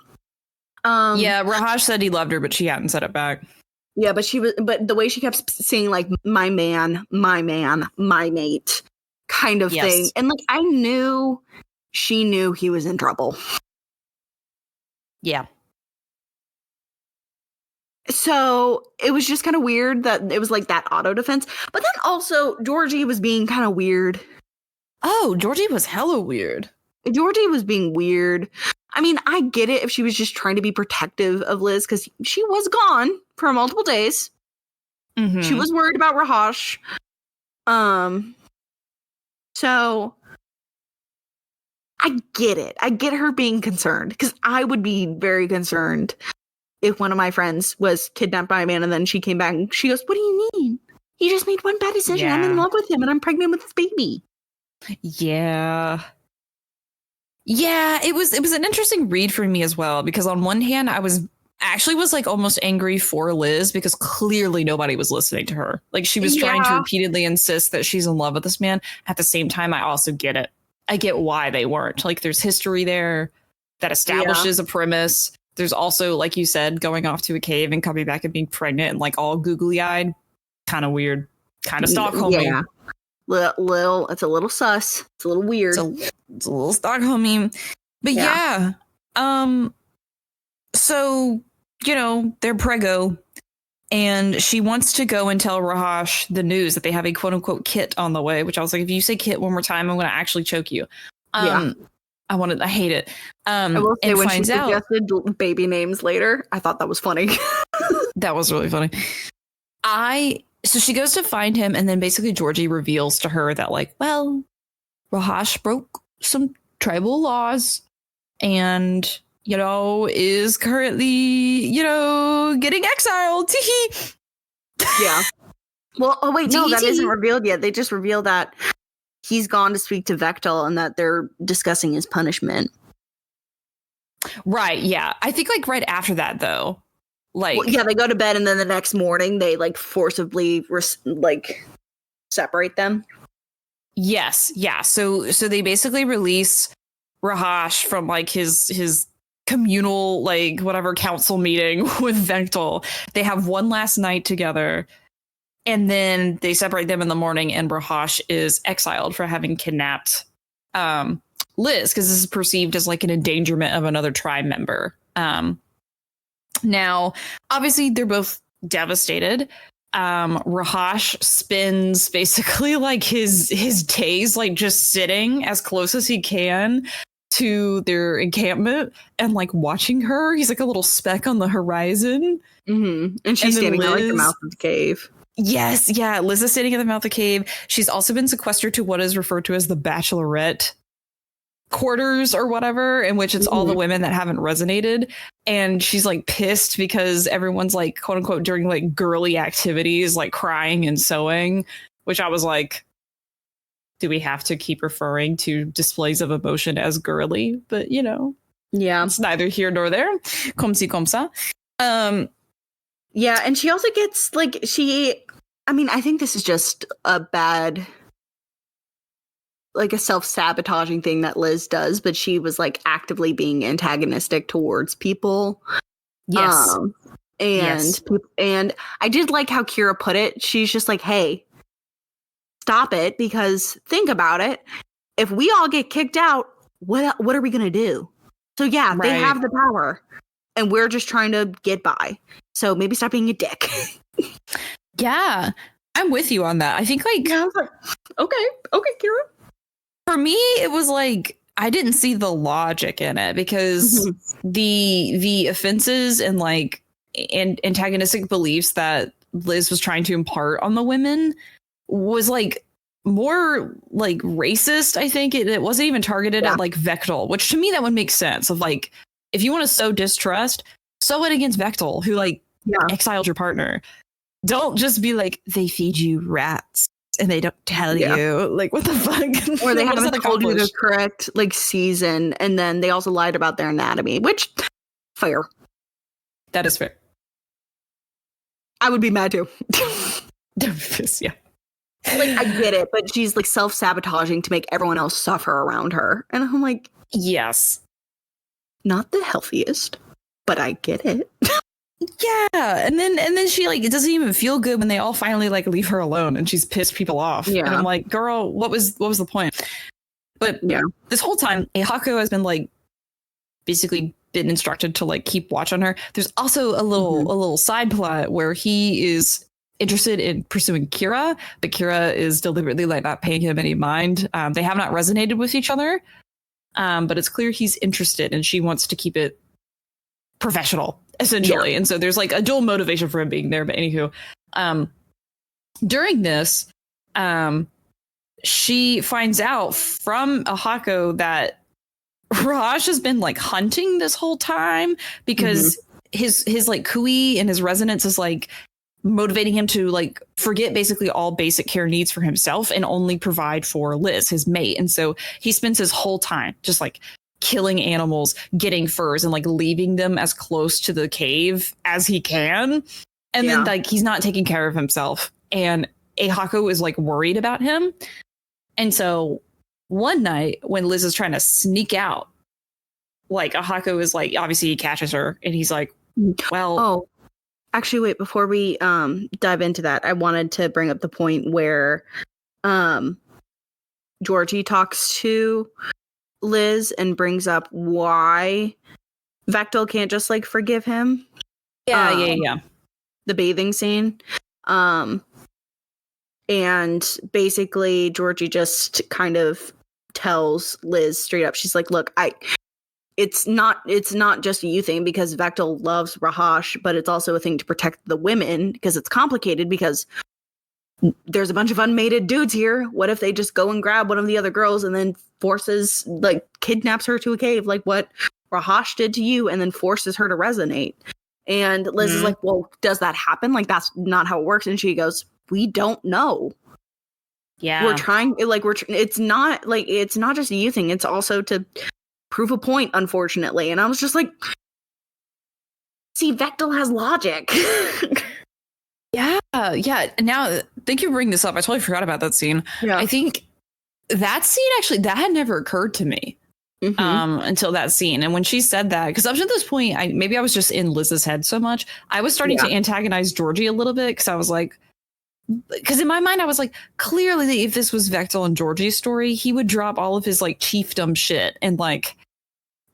Yeah, Rahash said he loved her, but she hadn't said it back. Yeah, but the way she kept saying like my man, my mate kind of thing. And like I knew she knew he was in trouble. Yeah. So it was just kind of weird that it was like that auto defense. But then also Georgie was being kind of weird. Oh, Georgie was hella weird. Georgie was being weird. I mean, I get it if she was just trying to be protective of Liz because she was gone for multiple days. Mm-hmm. She was worried about Rahash. So I get it. I get her being concerned because I would be very concerned if one of my friends was kidnapped by a man and then she came back and she goes, "What do you mean? He just made one bad decision. I'm in love with him and I'm pregnant with his baby." Yeah. Yeah, it was an interesting read for me as well, because on one hand, I was like almost angry for Liz because clearly nobody was listening to her. Like she was trying to repeatedly insist that she's in love with this man. At the same time, I also get it. I get why they weren't. Like there's history there that establishes a premise. There's also, like you said, going off to a cave and coming back and being pregnant and like all googly eyed. Kind of weird. Kind of Stockholming. Yeah. It's a little sus. It's a little weird. It's a little Stockholming. But yeah. So, you know, they're preggo. And she wants to go and tell Rahash the news that they have a quote unquote kit on the way, which I was like, if you say kit one more time, I'm going to actually choke you. I hate it. I will say, when she suggested baby names later, I thought that was funny. That was really funny. So she goes to find him, and then basically Georgie reveals to her that, like, well, Rahash broke some tribal laws and, you know, is currently, you know, getting exiled. Yeah. Well, oh, wait, no, that isn't revealed yet. They just revealed that he's gone to speak to Vectel and that they're discussing his punishment. Right, yeah. I think, like, right after that, though. Like, well, yeah, they go to bed and then the next morning they like forcibly separate them. Yes, yeah. So they basically release Rahash from like his communal like whatever council meeting with Vectel. They have one last night together, and then they separate them in the morning. And Rahash is exiled for having kidnapped Liz because this is perceived as like an endangerment of another tribe member. Now, obviously, they're both devastated. Rahash spends basically like his days like just sitting as close as he can to their encampment and like watching her. He's like a little speck on the horizon. Mm-hmm. And she's standing at like the mouth of the cave. Yes, yeah. Liz is standing at the mouth of the cave. She's also been sequestered to what is referred to as the Bachelorette quarters or whatever, in which it's all the women that haven't resonated, and she's like pissed because everyone's like quote unquote doing like girly activities like crying and sewing, which I was like, do we have to keep referring to displays of emotion as girly? But you know, yeah, it's neither here nor there. Comme ci comme ça. Yeah, and she also gets like I think this is just a bad, like a self-sabotaging thing that Liz does, but she was like actively being antagonistic towards people. Yes. And and I did like how Kira put it. She's just like, hey, stop it, because think about it. If we all get kicked out, what are we going to do? So yeah, they have the power and we're just trying to get by. So maybe stop being a dick. Yeah, I'm with you on that. I think like, I was like, okay, Kira. For me, it was like, I didn't see the logic in it because the offenses and like antagonistic beliefs that Liz was trying to impart on the women was like more like racist. I think it wasn't even targeted at like Vectel, which to me that would make sense. Of like, if you want to sow distrust, sow it against Vectel, who like exiled your partner. Don't just be like, they feed you rats and they don't tell you. Like, what the fuck? Or they haven't told you the correct like season, and then they also lied about their anatomy, which fair. That is fair. I would be mad too. Yeah. Like, I get it, but she's like self-sabotaging to make everyone else suffer around her. And I'm like, yes. Not the healthiest, but I get it. Yeah. And then she like, it doesn't even feel good when they all finally like leave her alone and she's pissed people off. Yeah. And I'm like, girl, what was the point? But yeah, this whole time, Ehako has been like basically been instructed to like keep watch on her. There's also a little side plot where he is interested in pursuing Kira, but Kira is deliberately like not paying him any mind. They have not resonated with each other, but it's clear he's interested and she wants to keep it professional, essentially. And so there's like a dual motivation for him being there. But anywho, during this, she finds out from Ahako that Raj has been like hunting this whole time because his like kui and his resonance is like motivating him to like forget basically all basic care needs for himself and only provide for Liz, his mate. And so he spends his whole time just like killing animals, getting furs, and like leaving them as close to the cave as he can. And then like he's not taking care of himself. And Ehako is like worried about him. And so one night when Liz is trying to sneak out, like Ahako is like, obviously he catches her and he's like, well, actually, wait, before we dive into that, I wanted to bring up the point where Georgie talks to Liz and brings up why Vectel can't just like forgive him. Yeah. The bathing scene. And basically Georgie just kind of tells Liz straight up, she's like, look, it's not just a you thing because Vectel loves Rahash, but it's also a thing to protect the women because it's complicated because there's a bunch of unmated dudes here. What if they just go and grab one of the other girls and then kidnaps her to a cave like what Rahash did to you and then forces her to resonate? And Liz is like, well, does that happen? Like, that's not how it works. And she goes, we don't know. Yeah. We're trying, it's not just a you thing. It's also to prove a point, unfortunately. And I was just like, see, Vectel has logic. Yeah. Now, thank you for bringing this up. I totally forgot about that scene. Yeah. I think that scene actually, that had never occurred to me until that scene. And when she said that, because up to this point, maybe I was just in Liz's head so much, I was starting to antagonize Georgie a little bit because I was like, because in my mind, I was like, clearly, if this was Vectel and Georgie's story, he would drop all of his like chiefdom shit and like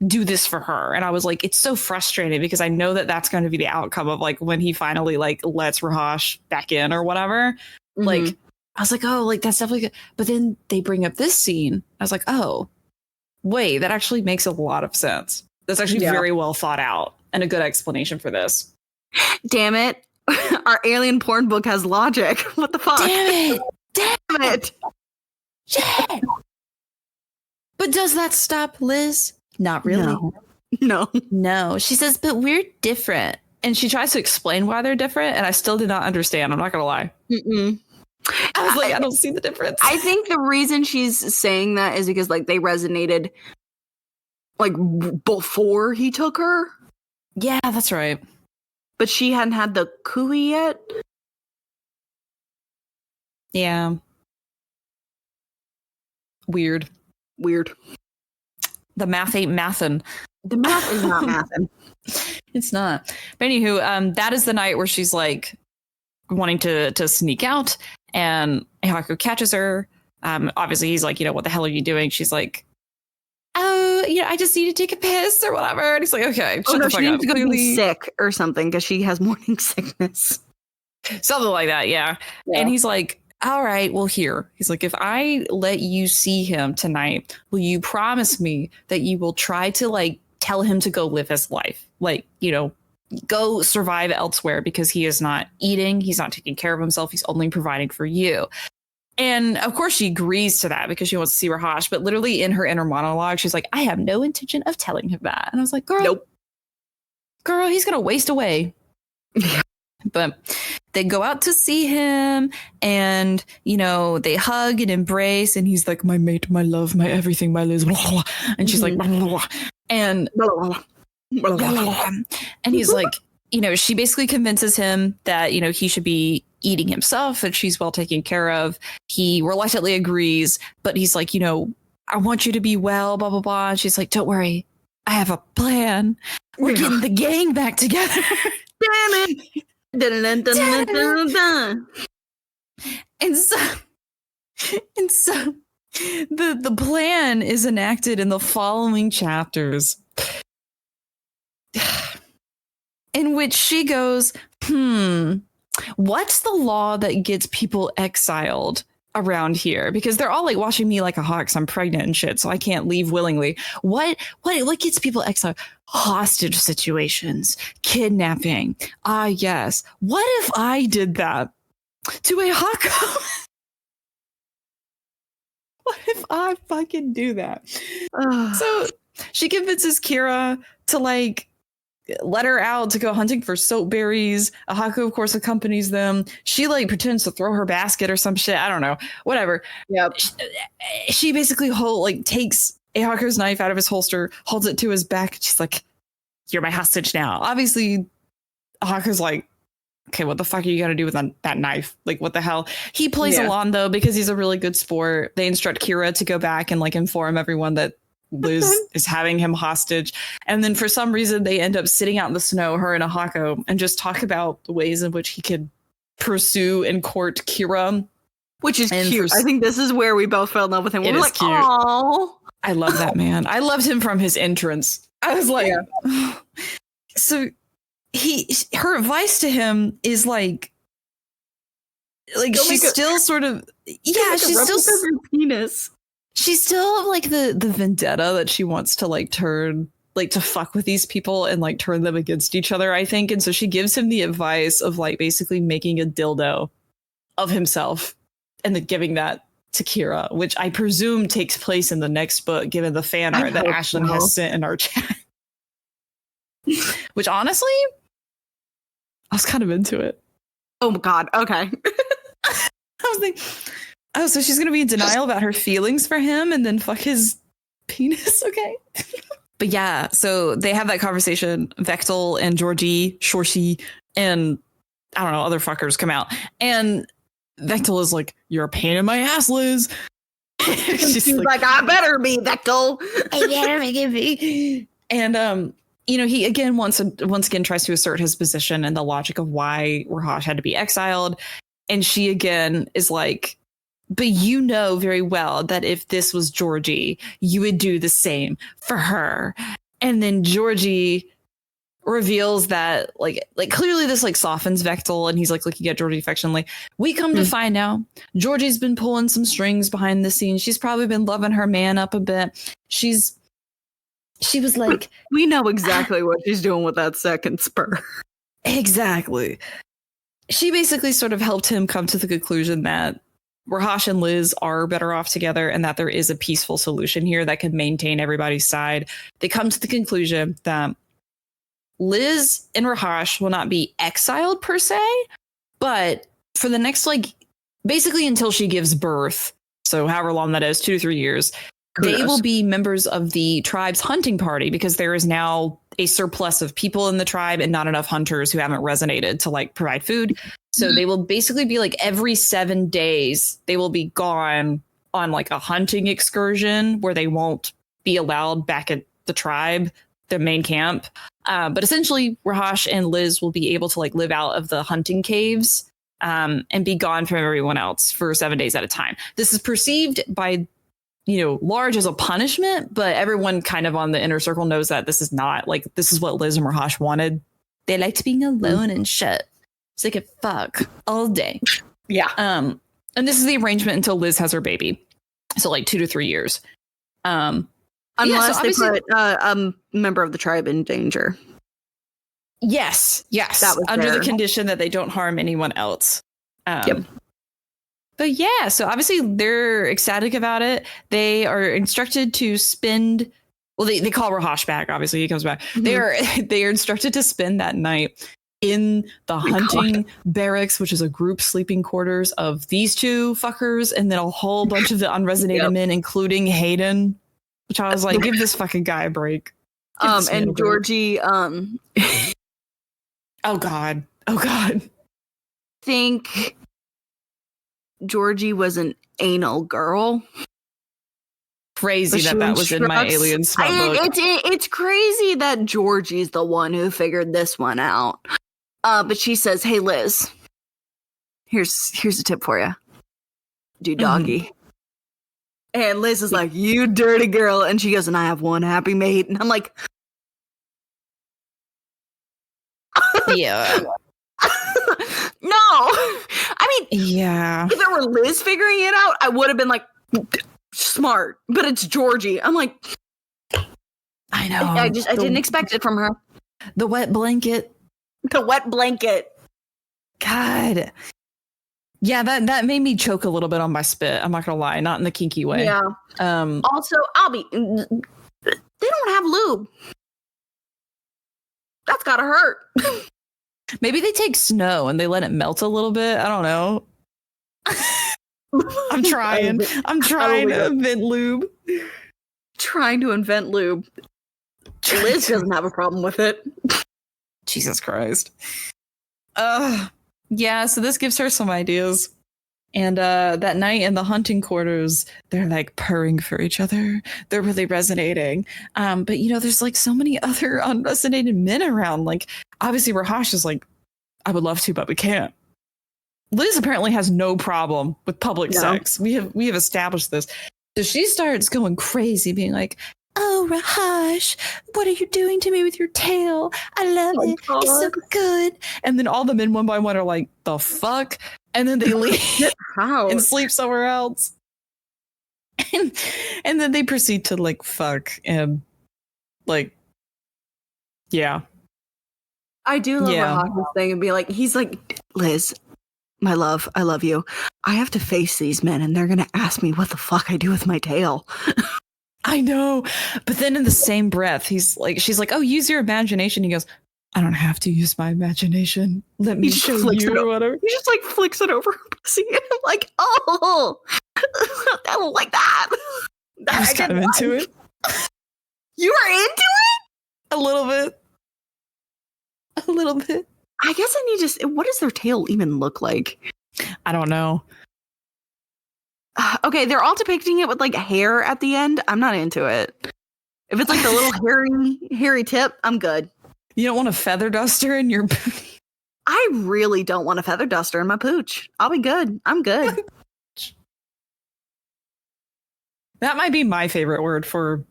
do this for her. And I was like, it's so frustrating because I know that that's going to be the outcome of like when he finally like lets Rahash back in or whatever. Like, I was like, oh, like that's definitely good. But then they bring up this scene. I was like, oh, wait, that actually makes a lot of sense. That's actually very well thought out and a good explanation for this. Damn it. Our alien porn book has logic. What the fuck? Damn it. Shit. But does that stop Liz? Not really. No. She says, but we're different. And she tries to explain why they're different. And I still did not understand. I'm not going to lie. I was like, I don't see the difference. I think the reason she's saying that is because like they resonated like before he took her. Yeah, that's right. But she hadn't had the kui yet. Yeah. Weird. The math ain't mathin'. The math is not mathin'. It's not. But anywho, that is the night where she's like wanting to sneak out, and Haku catches her. Obviously, he's like, what the hell are you doing? She's like, oh, I just need to take a piss or whatever. And he's like, okay, shut the fuck she up. needs to go be sick or something because she has morning sickness. Something like that, yeah. And he's like, all right, well, here. He's like, if I let you see him tonight, will you promise me that you will try to, like, tell him to go live his life? Like, go survive elsewhere, because he is not eating. He's not taking care of himself. He's only providing for you. And of course she agrees to that because she wants to see Rahash. But literally in her inner monologue, she's like, I have no intention of telling him that. And I was like, girl, he's going to waste away. But they go out to see him, and, they hug and embrace. And he's like, my mate, my love, my everything, my Liz. And she's like, and he's like, she basically convinces him that, he should be eating himself and she's well taken care of. He reluctantly agrees, but he's like, I want you to be well, blah, blah, blah. And she's like, don't worry, I have a plan. We're getting the gang back together. Damn it. Dun, dun, dun, dun, dun. And so the plan is enacted in the following chapters, in which she goes, what's the law that gets people exiled around here? Because they're all like watching me like a hawk, 'cause I'm pregnant and shit, so I can't leave willingly. What gets people exiled? Hostage situations, kidnapping. Ah, yes. What if I did that to a Hako? What if I fucking do that? So she convinces Kira to, like, let her out to go hunting for soap berries. Haku, of course, accompanies them. She, like, pretends to throw her basket or some shit. I don't know. Whatever. Yep. She basically takes Haku's knife out of his holster, holds it to his back, and she's like, you're my hostage now. Obviously, Haku's like, okay, what the fuck are you going to do with that knife? Like, what the hell? He plays along, though, because he's a really good sport. They instruct Kira to go back and, like, inform everyone that Liz is having him hostage. And then for some reason, they end up sitting out in the snow, her and Haku, and just talk about the ways in which he could pursue and court Kira. Which is cute. I think this is where we both fell in love with him. We're like, cute. Oh, I love that man. I loved him from his entrance. I was like, so her advice to him is like she's still sort of, she's still penis. She's still like the vendetta that she wants to like turn, like to fuck with these people and like turn them against each other, I think. And so she gives him the advice of like basically making a dildo of himself and then giving that to Kira, which I presume takes place in the next book, given the fan art that Ashlyn has sent in our chat. Which honestly, I was kind of into it. Oh my god, okay. I was like, oh, so she's gonna be in denial about her feelings for him and then fuck his penis, okay? But yeah, so they have that conversation. Vectel and Georgie, Shorshi, and I don't know, other fuckers come out. And Vectel is like, you're a pain in my ass, Liz. She's like, I better be, Vectel. I better be. And he again once again tries to assert his position and the logic of why Rahash had to be exiled. And she again is like, but you know very well that if this was Georgie, you would do the same for her. And then Georgie reveals that like clearly this like softens Vectel, and he's like looking at Georgie affectionately. We come to find now Georgie's been pulling some strings behind the scenes. She's probably been loving her man up a bit. She was like, we know exactly what she's doing with that second spur. Exactly. She basically sort of helped him come to the conclusion that Rahash and Liz are better off together and that there is a peaceful solution here that can maintain everybody's side. They come to the conclusion that Liz and Rahash will not be exiled per se, but for the next, like, basically until she gives birth, so however long that is, 2 to 3 years, they will be members of the tribe's hunting party because there is now a surplus of people in the tribe and not enough hunters who haven't resonated to like provide food. So they will basically be like every 7 days, they will be gone on like a hunting excursion where they won't be allowed back at the tribe, their main camp. But essentially, Rahash and Liz will be able to like live out of the hunting caves and be gone from everyone else for 7 days at a time. This is perceived by, Large as a punishment, but everyone kind of on the inner circle knows that this is not like, this is what Liz and Rahash wanted. They liked being alone and shit. So they could fuck all day. Yeah. And this is the arrangement until Liz has her baby. So like 2 to 3 years. Unless they put a member of the tribe in danger. Yes. That was under fair. the condition that they don't harm anyone else. Yep. But yeah, so obviously they're ecstatic about it. They are instructed to spend. Well, they call Rahash back. Obviously, he comes back. Mm-hmm. They are instructed to spend that night in the hunting barracks, which is a group sleeping quarters of these two fuckers, and then a whole bunch of the unresonated men, including Hayden. Which I was like, give this fucking guy a break. And Georgie, oh God. think Georgie was an anal girl. Crazy that was in my alien smut book. It's crazy that Georgie's the one who figured this one out. But she says, "Hey Liz, here's a tip for you. Do doggy." Mm-hmm. And Liz is like, "You dirty girl," and she goes, "And I have one happy mate." And I'm like, yeah. No. I mean, yeah. If it were Liz figuring it out, I would have been like, smart. But it's Georgie. I'm like, I know. I didn't expect it from her. The wet blanket. God. Yeah, that made me choke a little bit on my spit. I'm not gonna lie, not in the kinky way. Yeah. Also, they don't have lube. That's gotta hurt. Maybe they take snow and they let it melt a little bit. I don't know. I'm trying to invent lube. Trying to invent lube. Liz doesn't have a problem with it. Jesus Christ. Yeah, so this gives her some ideas. And that night in the hunting quarters, they're like purring for each other. They're really resonating. But there's like so many other unresonated men around. Like obviously Rahash is like, I would love to, but we can't. Liz apparently has no problem with public sex. We have established this. So she starts going crazy, being like, "Oh, Rahash, what are you doing to me with your tail? I love it. God. It's so good." And then all the men one by one are like, "The fuck?" And then they leave and sleep somewhere else. And then they proceed to like fuck and like, yeah. I do love Rahash's thing and be like, he's like, "Liz, my love, I love you. I have to face these men and they're going to ask me what the fuck I do with my tail." I know. But then in the same breath, she's like, "Oh, use your imagination." He goes, "I don't have to use my imagination. Let me show you," or whatever. He just like flicks it over her pussy. And I'm like, "Oh, I don't like that." I was kind of into it. You were into it? A little bit. I guess I need to. What does their tail even look like? I don't know. Okay, they're all depicting it with like hair at the end. I'm not into it. If it's like the little hairy tip, I'm good. You don't want a feather duster in your booty? I really don't want a feather duster in my pooch. I'll be good. I'm good. That might be my favorite word for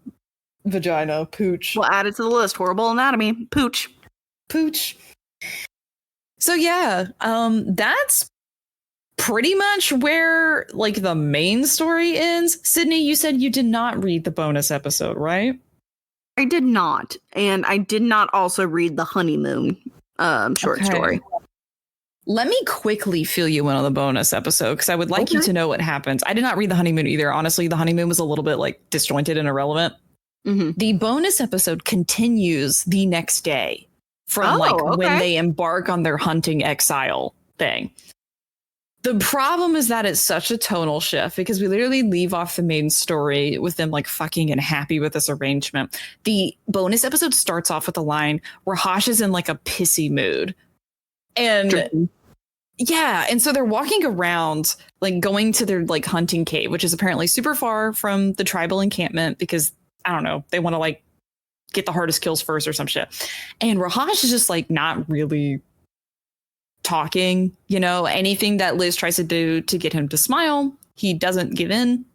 vagina, pooch. We'll add it to the list. Horrible anatomy. Pooch. So yeah, that's pretty much where like the main story ends. Sydney, you said you did not read the bonus episode, right? I did not. And I did not also read the honeymoon short story. Let me quickly fill you in on the bonus episode because I would like you to know what happens. I did not read the honeymoon either. Honestly, the honeymoon was a little bit like disjointed and irrelevant. Mm-hmm. The bonus episode continues the next day from when they embark on their hunting exile thing. The problem is that it's such a tonal shift because we literally leave off the main story with them like fucking and happy with this arrangement. The bonus episode starts off with a line where Rahash is in like a pissy mood. And yeah, and so they're walking around like going to their like hunting cave, which is apparently super far from the tribal encampment because I don't know, they want to like get the hardest kills first or some shit. And Rahash is just like not really talking, you know, anything that Liz tries to do to get him to smile, he doesn't give in.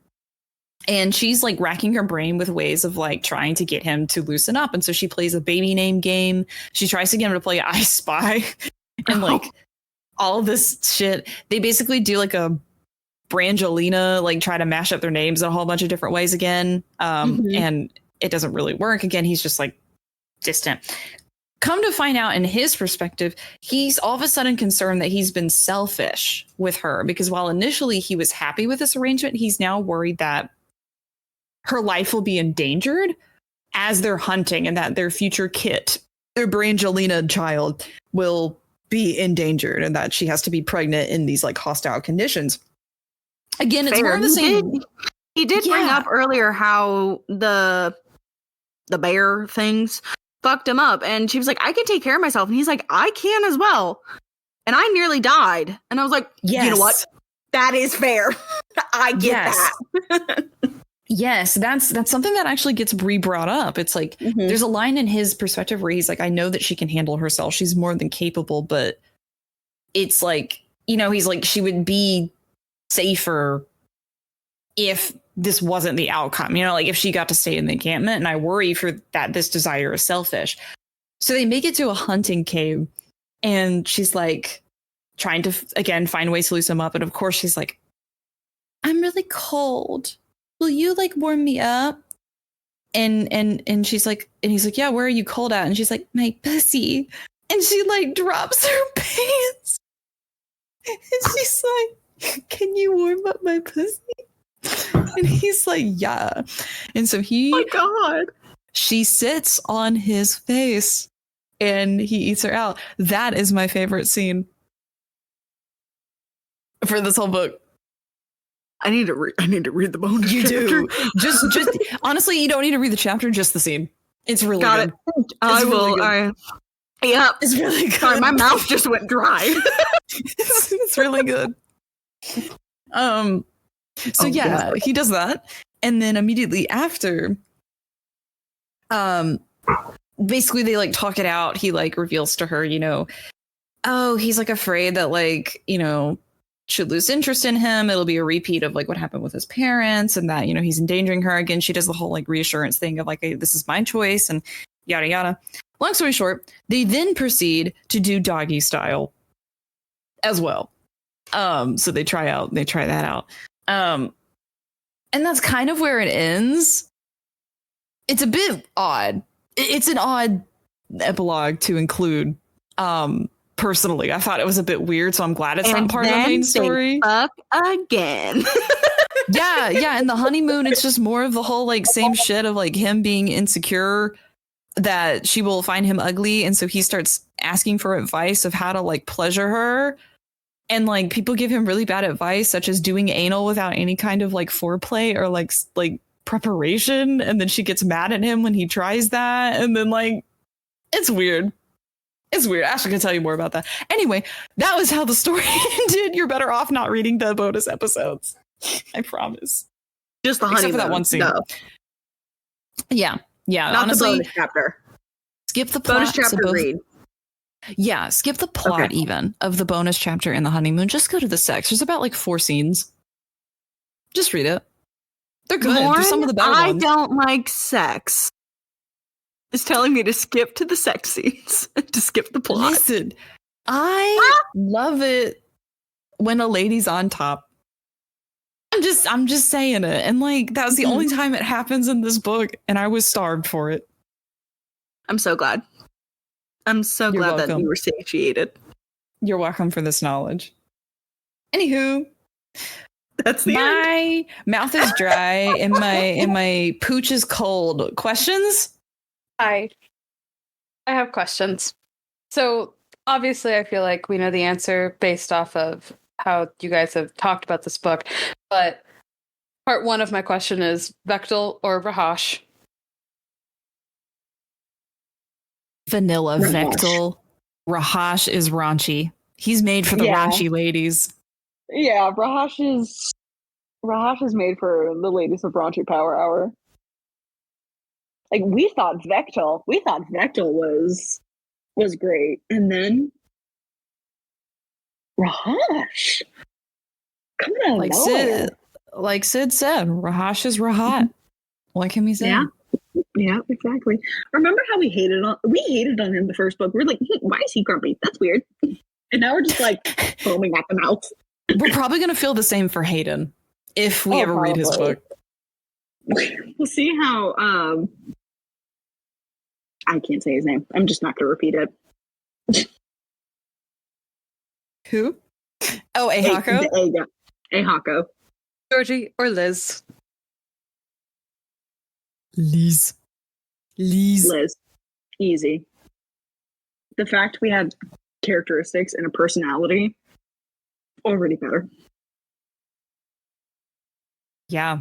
And she's like racking her brain with ways of like trying to get him to loosen up. And so she plays a baby name game. She tries to get him to play I Spy and like all of this shit. They basically do like a Brangelina, like try to mash up their names in a whole bunch of different ways again. And it doesn't really work. Again, he's just like distant. Come to find out, in his perspective, he's all of a sudden concerned that he's been selfish with her, because while initially he was happy with this arrangement, he's now worried that her life will be endangered as they're hunting, and that their future kit, their Brangelina child, will be endangered, and that she has to be pregnant in these like hostile conditions. Again, it's more of the same. He did bring up earlier how the bear things fucked him up, and she was like, I can take care of myself, and he's like, I can as well, and I nearly died. And I was like, you know what, that is fair. I get that. Yes, that's something that actually gets re-brought up. It's like there's a line in his perspective where he's like, I know that she can handle herself, she's more than capable, but it's like, you know, he's like, she would be safer if this wasn't the outcome, you know, like if she got to stay in the encampment, and I worry for that this desire is selfish. So they make it to a hunting cave, and she's like trying to again find ways to loosen him up, and of course she's like, I'm really cold, will you like warm me up? And she's like, and he's like, yeah, where are you cold at? And she's like, my pussy. And she like drops her pants, and she's like, can you warm up my pussy? And he's like, yeah. And so oh my God, she sits on his face and he eats her out. That is my favorite scene for this whole book. I need to read the bonus. You chapter. do. Just honestly, you don't need to read the chapter, just the scene. It's really good. I will. Really yeah, it's really good. Sorry, my mouth just went dry. it's really good. So he does that, and then immediately after, basically they like talk it out. He like reveals to her, you know, oh, he's like afraid that like, you know, should lose interest in him, it'll be a repeat of like what happened with his parents, and that, you know, he's endangering her again. She does the whole like reassurance thing of like, hey, this is my choice, and yada yada. Long story short, they then proceed to do doggy style as well. So they try that out. And that's kind of where it ends. It's a bit odd. It's an odd epilogue to include. Personally, I thought it was a bit weird, so I'm glad it's not part of the main story. Fuck again. yeah. In the honeymoon, it's just more of the whole like same shit of like him being insecure that she will find him ugly, and so he starts asking for advice of how to like pleasure her. And like people give him really bad advice, such as doing anal without any kind of like foreplay or like preparation. And then she gets mad at him when he tries that. And then like, it's weird. It's weird. Ashley can tell you more about that. Anyway, that was how the story ended. You're better off not reading the bonus episodes. I promise. Just the honeymoon. Except for that one scene. No. Yeah. Not honestly, the bonus chapter. Skip the plot. Bonus chapter read. Yeah, skip the plot even of the bonus chapter in the honeymoon. Just go to the sex. There's about like 4 scenes. Just read it. They're good. They're some of the better ones. I don't like sex. It's telling me to skip to the sex scenes, to skip the plot. Listen, I love it when a lady's on top. I'm just saying it. And like, that was the only time it happens in this book, and I was starved for it. I'm so glad. I'm so glad that you were satiated. You're welcome for this knowledge. Anywho, that's the end. Mouth is dry and my pooch is cold. Questions? I have questions. So obviously I feel like we know the answer based off of how you guys have talked about this book. But part 1 of my question is Vectel or Rahash? Vanilla Vectel. Rahash is raunchy. He's made for the raunchy ladies. Yeah, Rahash is made for the ladies of Raunchy Power Hour. Like we thought Vectel was great, and then Rahash coming out of nowhere. Like Sid said, Rahash is Rahat. What can we say? Yeah, exactly. Remember how we hated on him the first book? We're like, why is he grumpy? That's weird. And now we're just like foaming at the mouth. We're probably gonna feel the same for Hayden if we ever read his book. We'll see how I can't say his name. I'm just not gonna repeat it. Who? Oh, Ahako? Ahako. Georgie or Liz? Liz. Easy. The fact we had characteristics and a personality, already better. Yeah.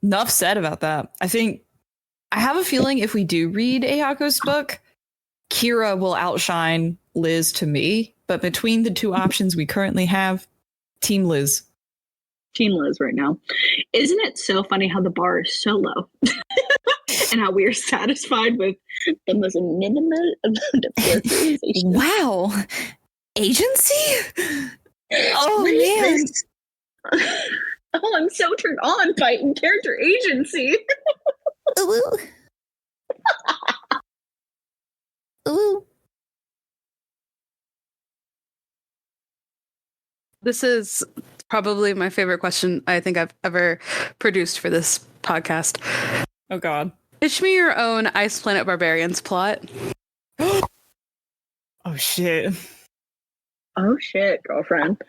Enough said about that. I have a feeling if we do read Ahako's book, Kira will outshine Liz to me. But between the two options we currently have, Team Liz. Team Liz right now. Isn't it so funny how the bar is so low? And how we are satisfied with the most minimal amount of characterization. Wow. Agency? Oh, man. Oh, I'm so turned on by character agency. Ooh. Ooh. This is probably my favorite question I think I've ever produced for this podcast. Oh, God. Pitch me your own Ice Planet Barbarians plot. Oh, shit. Oh, shit, girlfriend.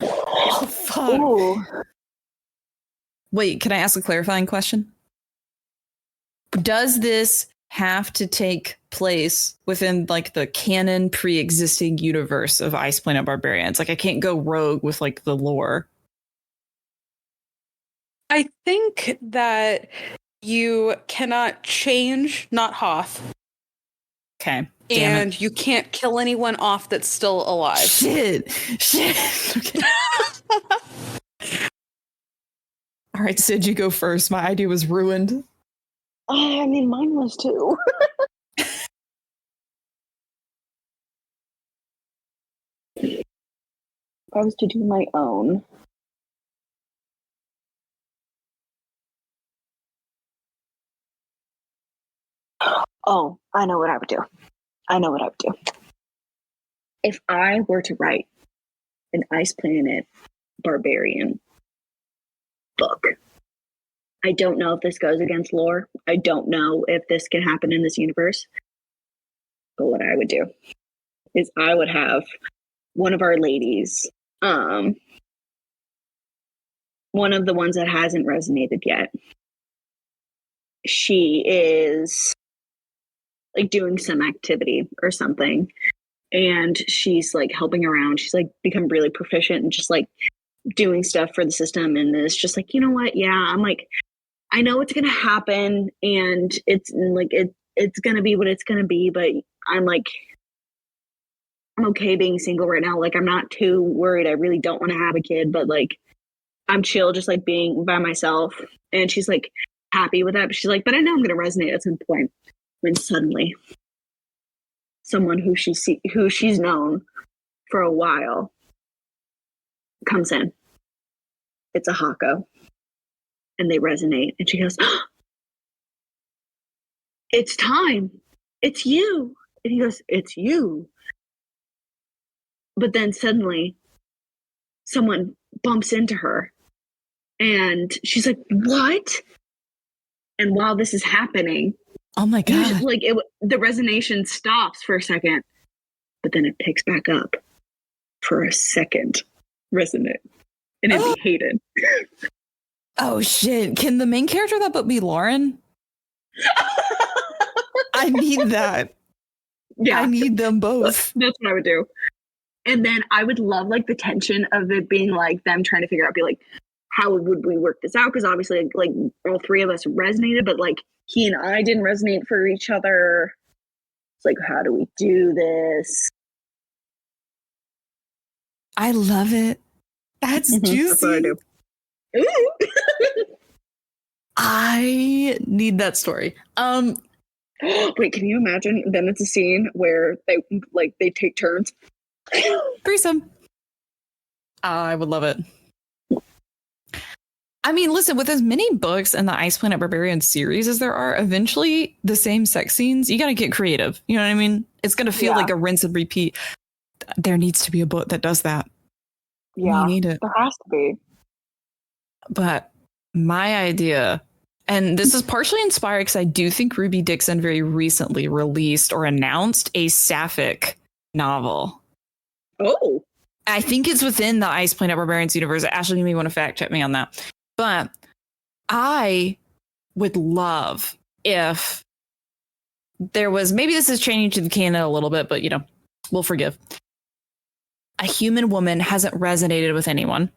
Oh, fuck. Ooh. Wait, can I ask a clarifying question? Does this have to take place within like the canon pre-existing universe of Ice Planet Barbarians? Like I can't go rogue with like the lore. I think that you cannot change Not Hoth. Okay. And you can't kill anyone off that's still alive. Shit. Okay. All right, Sid, you go first. My idea was ruined. I mean, mine was too. If I was to do my own. Oh, I know what I would do. If I were to write an Ice Planet Barbarian book, I don't know if this goes against lore. I don't know if this can happen in this universe. But what I would do is I would have one of our ladies, one of the ones that hasn't resonated yet. She is like doing some activity or something, and she's like helping around. She's like become really proficient and just like doing stuff for the system. And it's just like, you know what? Yeah, I'm like, I know it's gonna happen, and it's like it's gonna be what it's gonna be. But I'm like, I'm okay being single right now. Like, I'm not too worried. I really don't want to have a kid, but like, I'm chill, just like being by myself. And she's like happy with that. But she's like, but I know I'm gonna resonate at some point. When suddenly, someone who she's known for a while comes in. It's a Hako. And they resonate. And she goes, oh, it's time. It's you. And he goes, it's you. But then suddenly, someone bumps into her. And she's like, what? And while this is happening, oh my God. Usually, like the resonation stops for a second, but then it picks back up for a second resonate. And it'd be Hayden. Oh shit. Can the main character of that book be Lauren? I need that. Yeah. I need them both. That's what I would do. And then I would love like the tension of it being like them trying to figure out, be like, how would we work this out? Because obviously like all three of us resonated, but like he and I didn't resonate for each other. It's like, how do we do this? I love it. That's juicy. That's what I do. I need that story. Wait, can you imagine? Then it's a scene where they take turns. Threesome. I would love it. I mean, listen, with as many books in the Ice Planet Barbarian series as there are, eventually the same sex scenes, you got to get creative. You know what I mean? It's going to feel like a rinse and repeat. There needs to be a book that does that. Yeah, we need it. There has to be. But my idea, and this is partially inspired because I do think Ruby Dixon very recently released or announced a sapphic novel. Oh. I think it's within the Ice Planet Barbarians universe. Ashley, you may want to fact check me on that. But I would love if there was, maybe this is changing to the canon a little bit, but, you know, we'll forgive. A human woman hasn't resonated with anyone.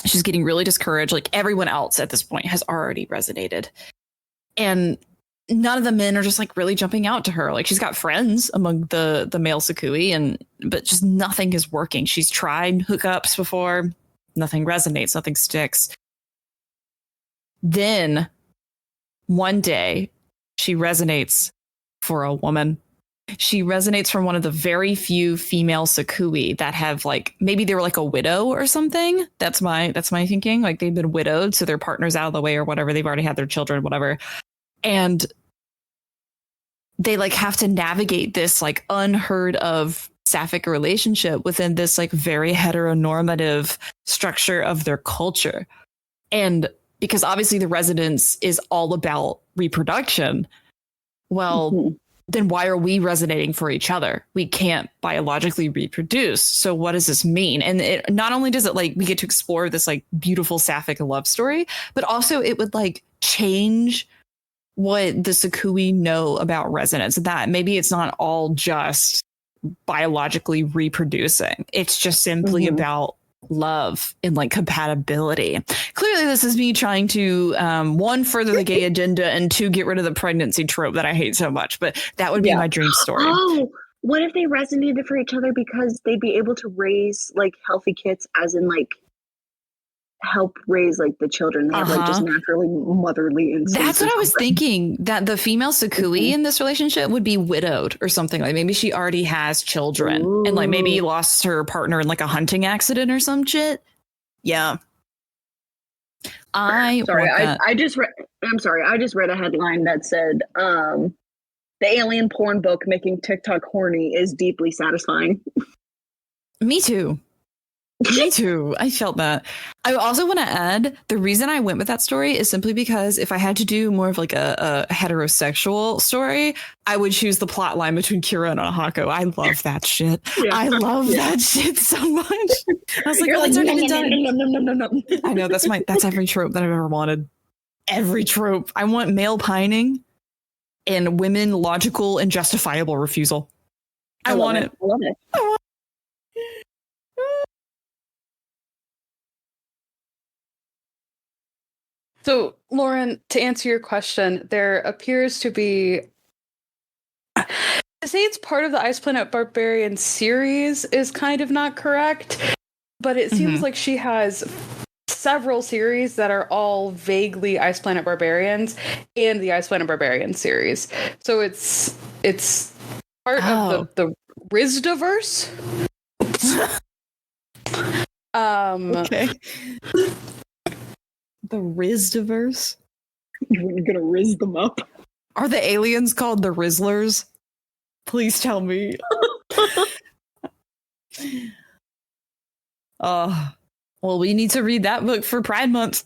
She's getting really discouraged. Like everyone else at this point has already resonated. And none of the men are just like really jumping out to her. Like she's got friends among the male Sakui, but just nothing is working. She's tried hookups before. Nothing resonates. Nothing sticks. Then one day she resonates for a woman. She resonates from one of the very few female Sakui that have like, maybe they were like a widow or something. That's my thinking. Like they've been widowed, so their partner's out of the way or whatever. They've already had their children, whatever. And they like have to navigate this like unheard of sapphic relationship within this like very heteronormative structure of their culture. And because obviously the residence is all about reproduction. Well, then why are we resonating for each other? We can't biologically reproduce. So what does this mean? And it not only does it like we get to explore this like beautiful sapphic love story, but also it would like change what the Sakui know about resonance. That maybe it's not all just biologically reproducing. It's just simply about love and like compatibility. Clearly this is me trying to one, further the gay agenda, and two, get rid of the pregnancy trope that I hate so much. But that would be my dream story. Oh, what if they resonated for each other because they'd be able to raise like healthy kids, as in like help raise like the children. They have like just naturally motherly instincts. That's what I was thinking, that the female Sakui in this relationship would be widowed or something. Like maybe she already has children and like maybe lost her partner in like a hunting accident or some shit. Yeah. I just read a headline that said the alien porn book making TikTok horny is deeply satisfying. Me too. Me too. I felt that. I also want to add, the reason I went with that story is simply because if I had to do more of like a heterosexual story, I would choose the plot line between Kira and Ahako. I love that shit. I love that shit so much. I was like, well, it's already been done. I know, that's every trope that I've ever wanted. Every trope. I want male pining and women logical and justifiable refusal. I want it. I love it. So, Lauren, to answer your question, there appears to be... To say it's part of the Ice Planet Barbarian series is kind of not correct, but it seems like she has several series that are all vaguely Ice Planet Barbarians and the Ice Planet Barbarian series. So it's part of the Rizdaverse. Okay. The Rizdaverse? You're gonna riz them up. Are the aliens called the Rizzlers? Please tell me. Well, we need to read that book for Pride Month.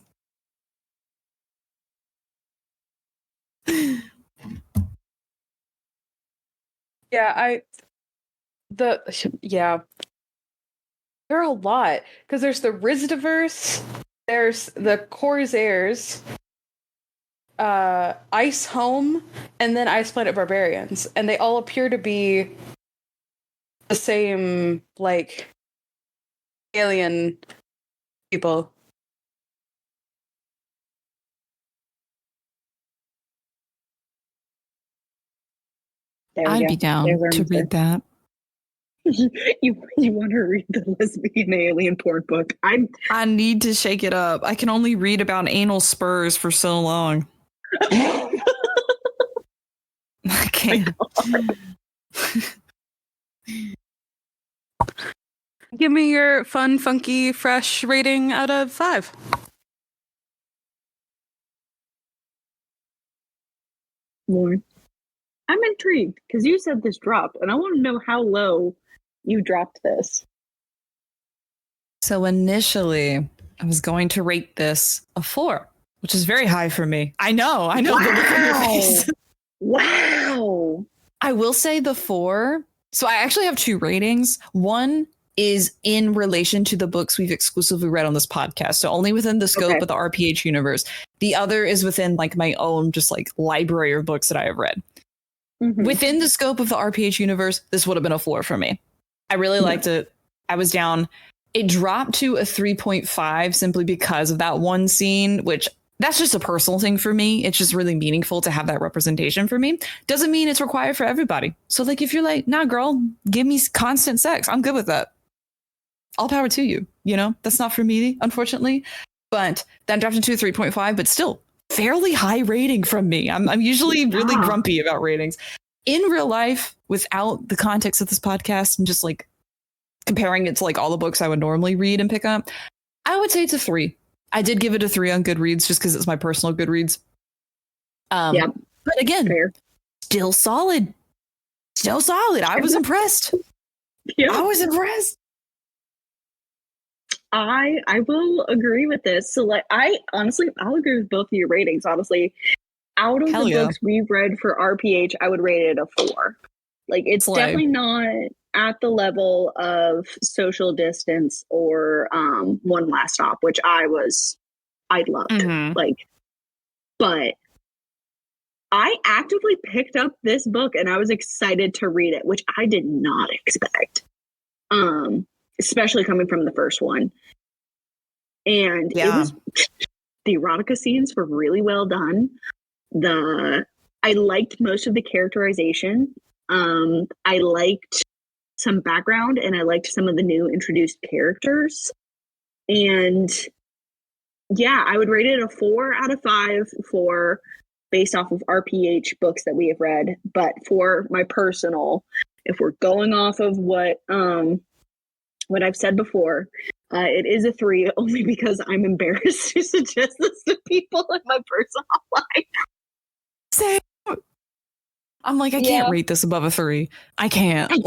Yeah, there are a lot, because there's the Rizdaverse, there's the Corsairs, Ice Home, and then Ice Planet Barbarians, and they all appear to be the same, like, alien people. I'd be down to read that. You want to read the lesbian alien porn book? I need to shake it up. I can only read about anal spurs for so long. I can't. Give me your fun, funky, fresh rating out of 5. Lauren, I'm intrigued because you said this dropped, and I want to know how low you dropped this. So initially, I was going to rate this a 4, which is very high for me. I know. Wow. The look on your face. Wow. I will say the 4. So I actually have 2 ratings. One is in relation to the books we've exclusively read on this podcast. So only within the scope of the RPH universe. The other is within like my own just like library of books that I have read. Mm-hmm. Within the scope of the RPH universe, this would have been a 4 for me. I really liked it. I was down. It dropped to a 3.5 simply because of that one scene, which that's just a personal thing for me. It's just really meaningful to have that representation for me. Doesn't mean it's required for everybody. So like if you're like, nah, girl, give me constant sex, I'm good with that. All power to you. You know, that's not for me, unfortunately. But that dropped into 3.5, but still fairly high rating from me. I'm usually really grumpy about ratings. In real life, without the context of this podcast and just like comparing it to like all the books I would normally read and pick up, I would say it's a 3. I did give it a 3 on Goodreads just because it's my personal Goodreads. But again, still solid. Still solid. I was impressed. I was impressed. I will agree with this. So like I'll agree with both of your ratings, honestly. Out of the books we've read for RPH, I would rate it a 4. Like it's definitely not at the level of Social Distance or One Last Stop, which I loved. Mm-hmm. Like, but I actively picked up this book and I was excited to read it, which I did not expect. Especially coming from the first one. And it was the erotica scenes were really well done. I liked most of the characterization. I liked some background and I liked some of the new introduced characters. And yeah, I would rate it a 4 out of 5 for based off of RPH books that we have read. But for my personal, if we're going off of what I've said before, it is a 3 only because I'm embarrassed to suggest this to people in my personal life. Same. I'm like, I can't rate this above a 3. I can't. I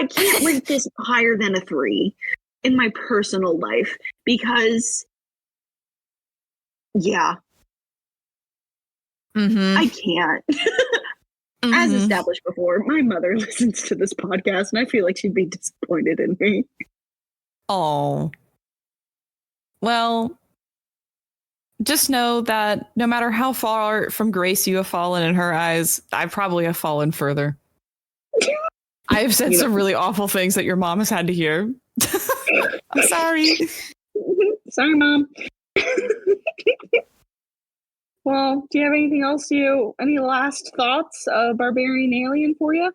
can't rate this higher than a 3 in my personal life because, I can't. Mm-hmm. As established before, my mother listens to this podcast, and I feel like she'd be disappointed in me. Oh. Well, just know that no matter how far from grace you have fallen in her eyes, I probably have fallen further. I have said some really awful things that your mom has had to hear. I'm sorry. Sorry, Mom. Well, do you have anything else? Any last thoughts of Barbarian Alien for you?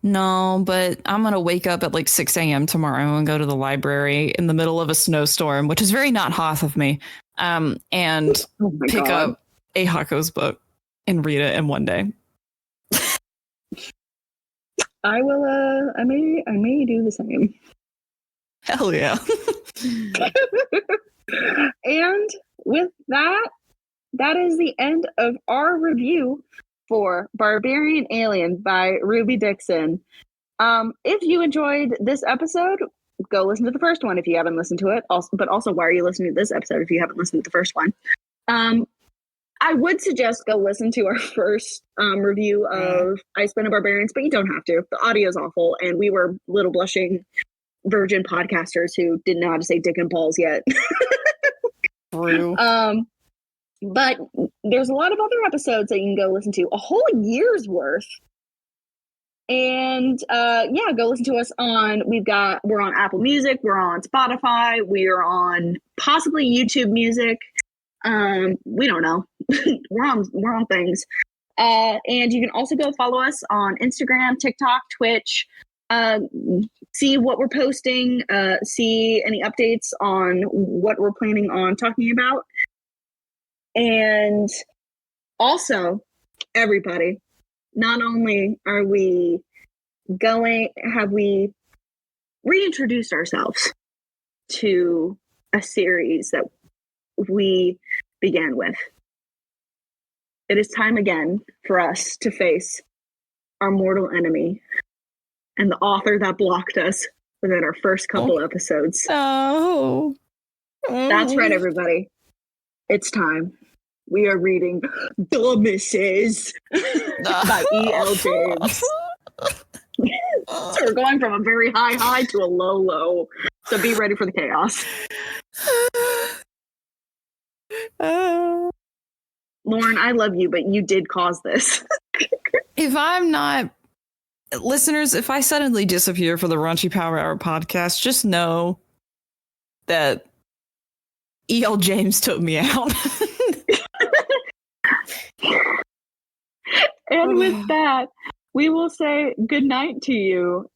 No, but I'm going to wake up at like 6 a.m. tomorrow and go to the library in the middle of a snowstorm, which is very not Hoth of me, and pick up a Hako's book and read it in one day. I will, I may do the same. Hell yeah. And with that is the end of our review for Barbarian Alien by Ruby Dixon. If you enjoyed this episode, go listen to the first one if you haven't listened to it. But also, why are you listening to this episode if you haven't listened to the first one? I would suggest go listen to our first review of Icewind and Barbarians, but you don't have to. The audio is awful, and we were little blushing virgin podcasters who didn't know how to say dick and balls yet. True. But there's a lot of other episodes that you can go listen to, a whole year's worth. And go listen to us we're on Apple Music, we're on Spotify, we're on possibly YouTube Music. We don't know. we're on things. And you can also go follow us on Instagram, TikTok, Twitch. See what we're posting, see any updates on what we're planning on talking about. And also, everybody, not only have we reintroduced ourselves to a series that we began with. It is time again for us to face our mortal enemy and the author that blocked us within our first couple episodes. Oh. That's right, everybody. It's time. We are reading The Misses by E.L. James. So we're going from a very high to a low. So be ready for the chaos. Lauren, I love you, but you did cause this. If I'm not... Listeners, if I suddenly disappear for the Raunchy Power Hour podcast, just know that E.L. James took me out. And with that, we will say good night to you.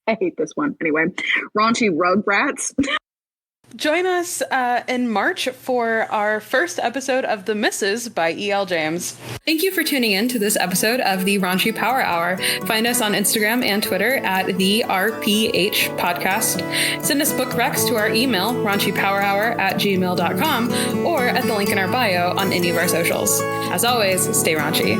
I hate this one. Anyway, raunchy rugrats. Join us in March for our first episode of The Misses by E.L. James. Thank you for tuning in to this episode of the Raunchy Power Hour. Find us on Instagram and Twitter at the RPH Podcast. Send us book recs to our email, raunchypowerhour@gmail.com, or at the link in our bio on any of our socials. As always, stay raunchy.